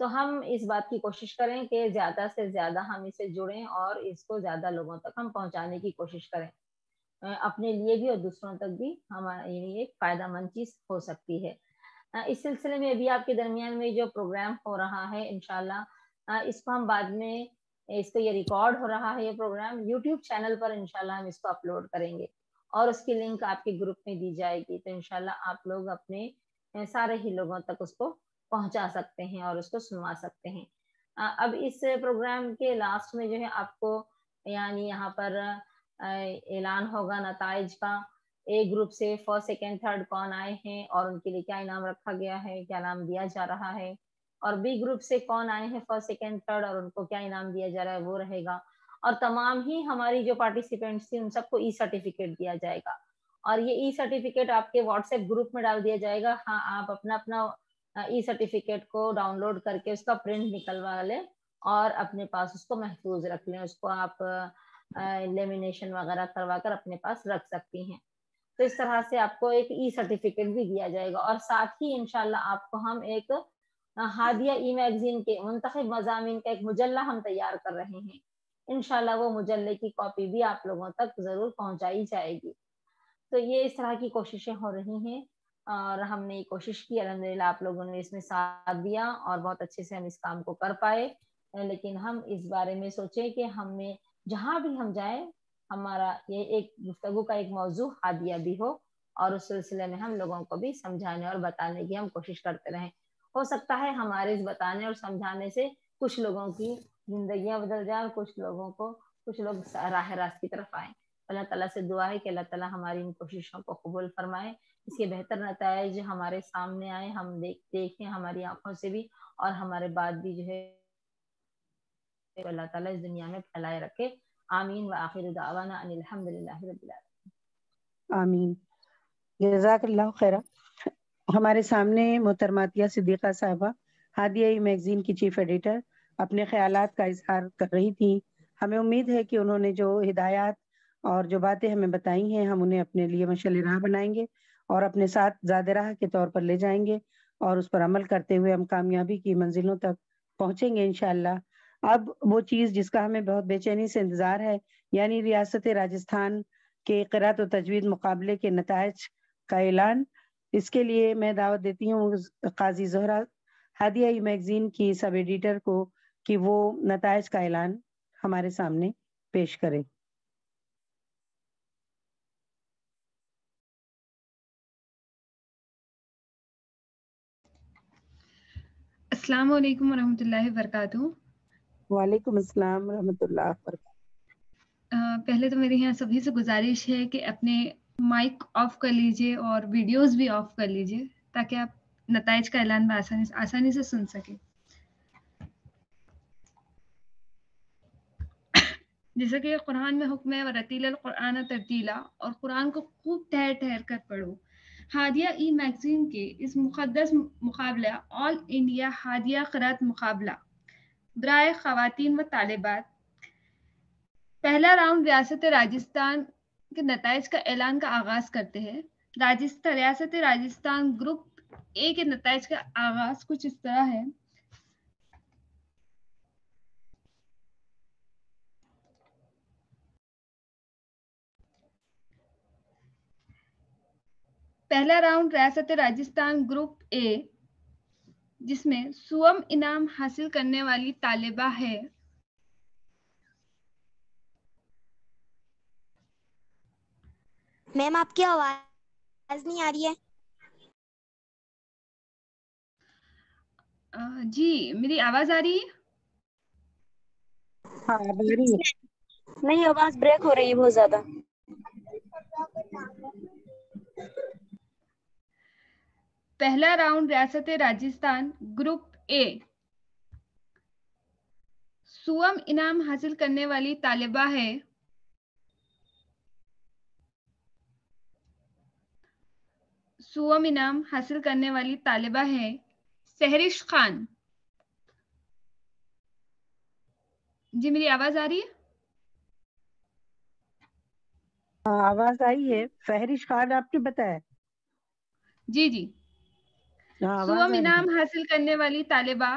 تو ہم اس بات کی کوشش کریں کہ زیادہ سے زیادہ ہم اسے جڑیں اور اس کو زیادہ لوگوں تک ہم پہنچانے کی کوشش کریں، اپنے لیے بھی اور دوسروں تک بھی ہمارے لیے ایک فائدہ مند چیز ہو سکتی ہے۔ اس سلسلے میں ابھی آپ کے درمیان میں جو پروگرام ہو رہا ہے انشاءاللہ اس کو ہم بعد میں، اس کو یہ ریکارڈ ہو رہا ہے یہ پروگرام یوٹیوب چینل پر انشاءاللہ ہم اس کو اپلوڈ کریں گے اور اس کی لنک آپ کے گروپ میں دی جائے گی، تو انشاءاللہ آپ لوگ اپنے سارے ہی لوگوں تک اس کو پہنچا سکتے ہیں اور اس کو سنوا سکتے ہیں۔ اب اس پروگرام کے لاسٹ میں جو ہے آپ کو یعنی یہاں پر اعلان ہوگا نتائج کا، اے گروپ سے فرسٹ سیکنڈ تھرڈ کون آئے ہیں اور ان کے لیے کیا انعام رکھا گیا ہے، کیا انعام دیا جا رہا ہے، اور بی گروپ سے کون آئے ہیں فرسٹ سیکنڈ تھرڈ اور ان کو کیا انعام دیا جا رہا ہے وہ رہے گا، اور تمام ہی ہماری جو پارٹیسپینٹس تھے ان سب کو ای سرٹیفکیٹ دیا جائے گا، اور یہ ای سرٹیفکیٹ آپ کے واٹس ایپ گروپ میں ڈال دیا جائے گا۔ ہاں، آپ اپنا اپنا ای سرٹیفکیٹ کو ڈاؤن لوڈ کر کے اس کا پرنٹ نکلوا لیں اور اپنے پاس اس کو محفوظ رکھ لیں، اس کو آپ لیمینیشن وغیرہ کروا کر اپنے پاس رکھ سکتی ہیں۔ تو اس طرح سے آپ کو ایک ای سرٹیفکیٹ بھی دیا جائے گا، اور ساتھ ہی انشاءاللہ آپ کو ہم ایک ہادیہ ای میگزین کے منتخب مضامین کا ایک مجلہ ہم تیار کر رہے ہیں، انشاءاللہ وہ مجلے کی کاپی بھی آپ لوگوں تک ضرور پہنچائی جائے گی۔ تو یہ اس طرح کی کوششیں ہو رہی ہیں اور ہم نے یہ کوشش کی، الحمدللہ آپ لوگوں نے اس میں ساتھ دیا اور بہت اچھے سے ہم اس کام کو کر پائے۔ لیکن ہم اس بارے میں سوچیں کہ ہمیں جہاں بھی ہم جائیں ہمارا یہ ایک گفتگو کا ایک موضوع ہادیہ بھی ہو، اور اس سلسلے میں ہم لوگوں کو بھی سمجھانے اور بتانے کی ہم کوشش کرتے رہیں۔ ہو سکتا ہے ہمارے اس بتانے اور سمجھانے سے کچھ لوگوں کی زندگیاں بدل جائیں اور کچھ لوگ راہ راست کی طرف آئیں۔ اللہ تعالیٰ سے دعا ہے کہ اللہ تعالیٰ ہماری ان کوششوں کو قبول فرمائے، اس کے بہتر نتائج ہمارے سامنے آئے، ہم دیکھیں ہماری آنکھوں سے بھی، اور ہمارے بعد بھی جو ہے اللہ تعالیٰ اس دنیا میں پھیلائے رکھے۔ آمین وآخر دعوانا ان الحمدللہ رب العالمین۔ آمین، جزاک اللہ خیر۔ ہمارے سامنے محترمہ عطیہ صدیقہ صاحبہ ہادیہ ای میگزین کی چیف ایڈیٹر اپنے خیالات کا اظہار کر رہی تھیں۔ ہمیں امید ہے کہ انہوں نے جو ہدایات اور جو باتیں ہمیں بتائی ہیں ہم انہیں اپنے لیے مشعل راہ بنائیں گے اور اپنے ساتھ زاد راہ کے طور پر لے جائیں گے، اور اس پر عمل کرتے ہوئے ہم کامیابی کی منزلوں تک پہنچیں گے انشاءاللہ۔ اب وہ چیز جس کا ہمیں بہت بے چینی سے انتظار ہے، یعنی ریاست راجستھان کے قرأت و تجوید مقابلے کے نتائج کا اعلان، اس کے لیے میں دعوت دیتی ہوں قاضی زہرا ہادیہ ای میگزین کی سب ایڈیٹر کو کہ وہ نتائج کا اعلان ہمارے سامنے پیش کرے۔ السلام علیکم ورحمۃ اللہ وبرکاتہ۔ وعلیکم السلام ورحمۃ اللہ وبرکاتہ۔ پہلے تو میرے یہاں سبھی سے گزارش ہے کہ اپنے مائک آف کر لیجئے اور ویڈیوز بھی آف کر لیجئے تاکہ آپ نتائج کا اعلان آسانی سے سن سکیں۔ جیسا کہ قرآن میں حکم ہے وَرَتِّلِ الْقُرْآنَ تَرْتِیلًا، اور قرآن کو خوب ٹھہر ٹھہر کر پڑھو۔ ہادیہ ای میگزین کے اس مقدس مقابلہ آل انڈیا ہادیہ قرأت مقابلہ برائے خواتین و طالبات، پہلا راؤنڈ ریاست راجستھان کے نتائج کا اعلان کا آغاز کرتے ہیں۔ ریاست راجستھان گروپ اے کے نتائج کا آغاز کچھ اس طرح ہے۔ پہلا راؤنڈ ریاست راجستھان گروپ اے، جس میں سوم انعام حاصل کرنے والی طالبہ ہے میم آپ کی آواز نہیں آ رہی ہے۔ جی میری آواز آ رہی ہے؟ ہاں آ رہی ہے۔ نہیں، آواز بریک ہو رہی ہے بہت زیادہ۔ پہلا راؤنڈ ریاست راجستھان گروپ اے، سوم انعام حاصل کرنے والی طالبہ ہے سہرش خان۔ جی میری آواز آ رہی ہے؟ ہاں آواز آئی ہے۔ فہرش خان آپ نے بتایا؟ جی ہاں آواز سوم آ رہی ہے۔ انعام حاصل کرنے والی طالبہ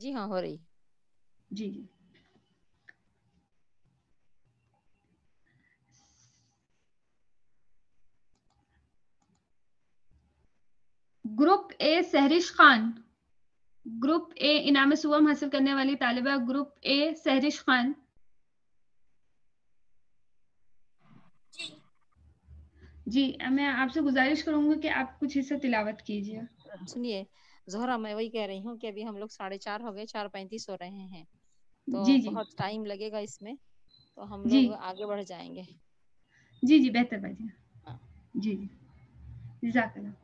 جی ہاں ہو رہی. جی جی. گروپ اے سہرش خان. گروپ اے انعام سوم حاصل کرنے والی طالبہ گروپ اے سہرش خان. جی میں آپ سے گزارش کروں گی کہ آپ کچھ حصہ تلاوت کیجیے. سنیے زہرا، میں وہی کہہ رہی ہوں کہ ابھی ہم لوگ 4:30 ہو گئے، 4:35 ہو رہے ہیں، تو جی جی بہت ٹائم لگے گا اس میں، تو ہم جی لوگ آگے بڑھ جائیں گے. جی جی بہتر بھائی. ہاں. جی جی جزاک اللہ.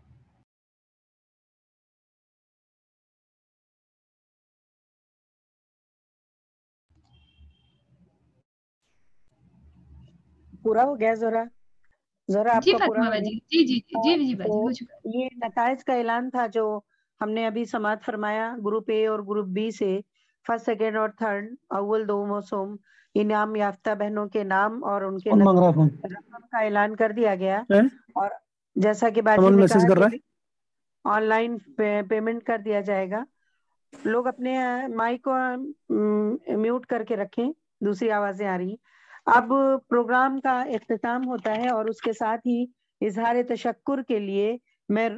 پورا ہو گیا زہرا؟ زہرا آپ جی کا پورا فاطمہ ہو گیا؟ باجی. جی جی جی جی باجی تو ہو چکا. یہ نتائج کا اعلان تھا جو ہم نے ابھی سماعت فرمایا. گروپ اے اور گروپ بی سے فرسٹ، سیکنڈ اور تھرڈ اول 2 موسم انعام یافتہ بہنوں کے نام اور ان کے رقم کا اعلان کر دیا گیا. اور جیسا کہ باجی نے کہا کہ آن لائن پیمنٹ کر دیا جائے گا. لوگ اپنے مائک کو میوٹ کر کے رکھیں، دوسری آوازیں آ رہی. اب پروگرام کا اختتام ہوتا ہے اور اس کے ساتھ ہی اظہار تشکر کے لیے میں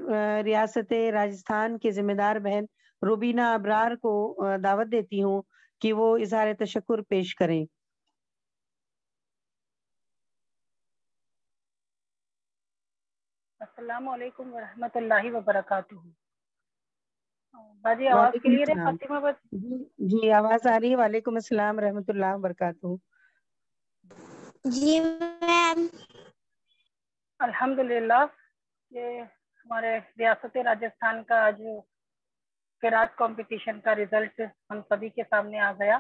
ریاست راجستھان کے ذمہ دار بہن روبینہ ابرار کو دعوت دیتی ہوں کہ وہ اظہار تشکر پیش کریں. السلام علیکم ورحمۃ اللہ وبرکاتہ. باجی آواز وعلیکم کلیئر ہے السلام. فاطمہ باجی؟ جی آواز آ رہی ہے. وعلیکم السلام رحمۃ اللہ وبرکاتہ. جی میم. الحمدللہ یہ ہمارے ریاست راجستھان کا جو قرات کمپٹیشن کا رزلٹ ہم سبھی کے سامنے آ گیا.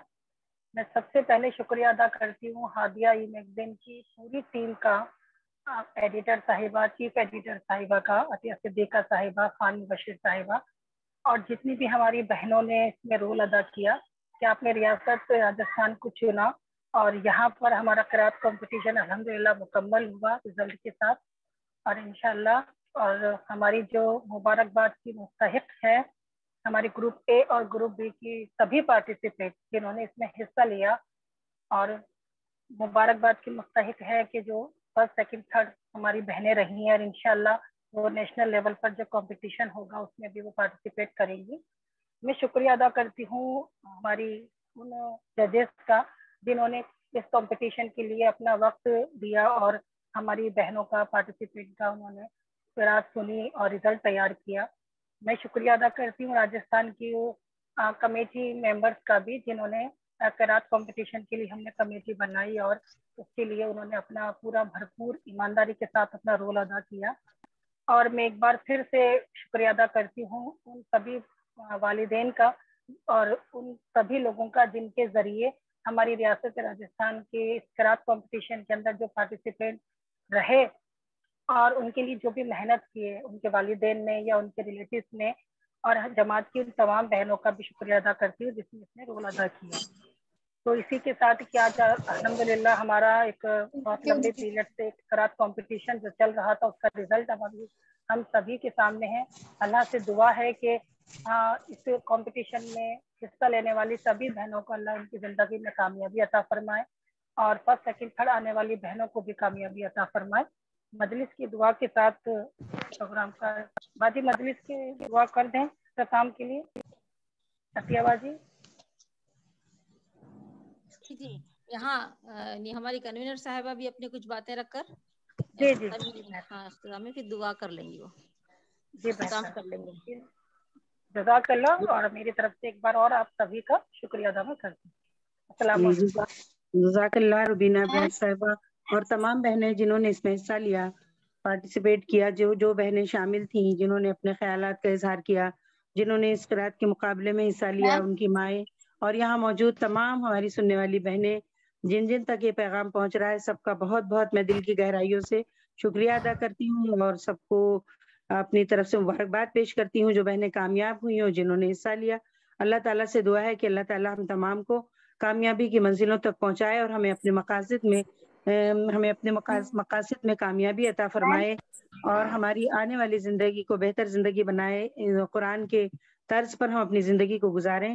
میں سب سے پہلے شکریہ ادا کرتی ہوں ہادیہ ای میگزین کی پوری ٹیم کا، ایڈیٹر صاحبہ، چیف ایڈیٹر صاحبہ کا، عطیہ صدیقہ صاحبہ، خان بشیر صاحبہ، اور جتنی بھی ہماری بہنوں نے اس میں رول ادا کیا کہ آپ نے ریاست راجستھان کو چنا اور یہاں پر ہمارا قرات کمپٹیشن الحمدللہ مکمل ہوا رزلٹ کے ساتھ. اور انشاءاللہ اور ہماری جو مبارکباد کی مستحق ہے ہماری گروپ اے اور گروپ بی کی سبھی پارٹیسپیٹ جنہوں نے اس میں حصہ لیا، اور مبارکباد کی مستحق ہے کہ جو فرسٹ، سیکنڈ، تھرڈ ہماری بہنیں رہی ہیں، اور انشاءاللہ وہ نیشنل لیول پر جو کمپٹیشن ہوگا اس میں بھی وہ پارٹیسپیٹ کریں گی. میں شکریہ ادا کرتی ہوں ہماری ان ججز کا جنہوں نے اس کمپٹیشن کے لیے اپنا وقت دیا اور ہماری بہنوں کا پارٹیسپیٹ کا انہوں نے قرات سنی اور رزلٹ تیار کیا. میں شکریہ ادا کرتی ہوں راجستھان کی کمیٹی ممبرس کا بھی جنہوں نے قرات کمپٹیشن کے لیے ہم نے کمیٹی بنائی اور اس کے لیے انہوں نے اپنا پورا بھرپور ایمانداری کے ساتھ اپنا رول ادا کیا. اور میں ایک بار پھر سے شکریہ ادا کرتی ہوں ان سبھی والدین کا اور ان سبھی لوگوں کا جن کے ذریعے ہماری ریاست راجستھان کے قرات کمپٹیشن کے اندر جو پارٹیسپینٹ رہے اور ان کے لیے جو بھی محنت کیے ان کے والدین نے یا ان کے ریلیٹیوز نے، اور جماعت کی ان تمام بہنوں کا بھی شکریہ ادا کرتی ہوں جس نے اس میں رول ادا کیا. تو اسی کے ساتھ کیا الحمدللہ ہمارا ایک بہت لمبے پیریڈ سے قرات کمپٹیشن جو چل رہا تھا اس کا رزلٹ ہم سبھی کے سامنے ہے. اللہ سے دعا ہے کہ اس کمپٹیشن میں حصہ لینے والی سبھی بہنوں کو اللہ ان کی زندگی میں کامیابی عطا فرمائے اور فرسٹ، سیکنڈ، تھرڈ آنے والی بہنوں کو بھی کامیابی عطا فرمائے. مجلس کی دعا کے ساتھ پروگرام کا باجی مجلس کی دعا کر دیں اختتام کے لیے. عطیہ باجی. جی یہاں ہماری کنوینر صاحبہ بھی اپنی کچھ باتیں رکھ کر جی جی اختتام میں پھر دعا کر لیں گی، وہ جی اختتام کر لیں گے. بہتر. جزاک اللہ. اور میری طرف سے ایک بار اور آپ سبھی کا شکریہ ادا کرتی ہوں. السلام علیکم. جزاک اللہ روبینہ ابرار صاحبہ اور تمام بہنیں جنہوں نے اس میں حصہ لیا، پارٹیسپیٹ کیا، جو بہنیں شامل تھیں جنہوں نے اپنے خیالات کا اظہار کیا، جنہوں نے اس قرات کے مقابلے میں حصہ لیا، ان کی مائیں اور یہاں موجود تمام ہماری سننے والی بہنیں جن جن تک یہ پیغام پہنچ رہا ہے، سب کا بہت بہت میں دل کی گہرائیوں سے شکریہ ادا کرتی ہوں اور سب کو اپنی طرف سے مبارکباد پیش کرتی ہوں جو بہنیں کامیاب ہوئی اور جنہوں نے حصہ لیا. اللہ تعالیٰ سے دعا ہے کہ اللہ تعالیٰ ہم تمام کو کامیابی کی منزلوں تک پہنچائے اور ہمیں اپنے مقاصد میں کامیابی عطا فرمائے اور ہماری آنے والی زندگی کو بہتر زندگی بنائے. قرآن کے طرز پر ہم اپنی زندگی کو گزاریں.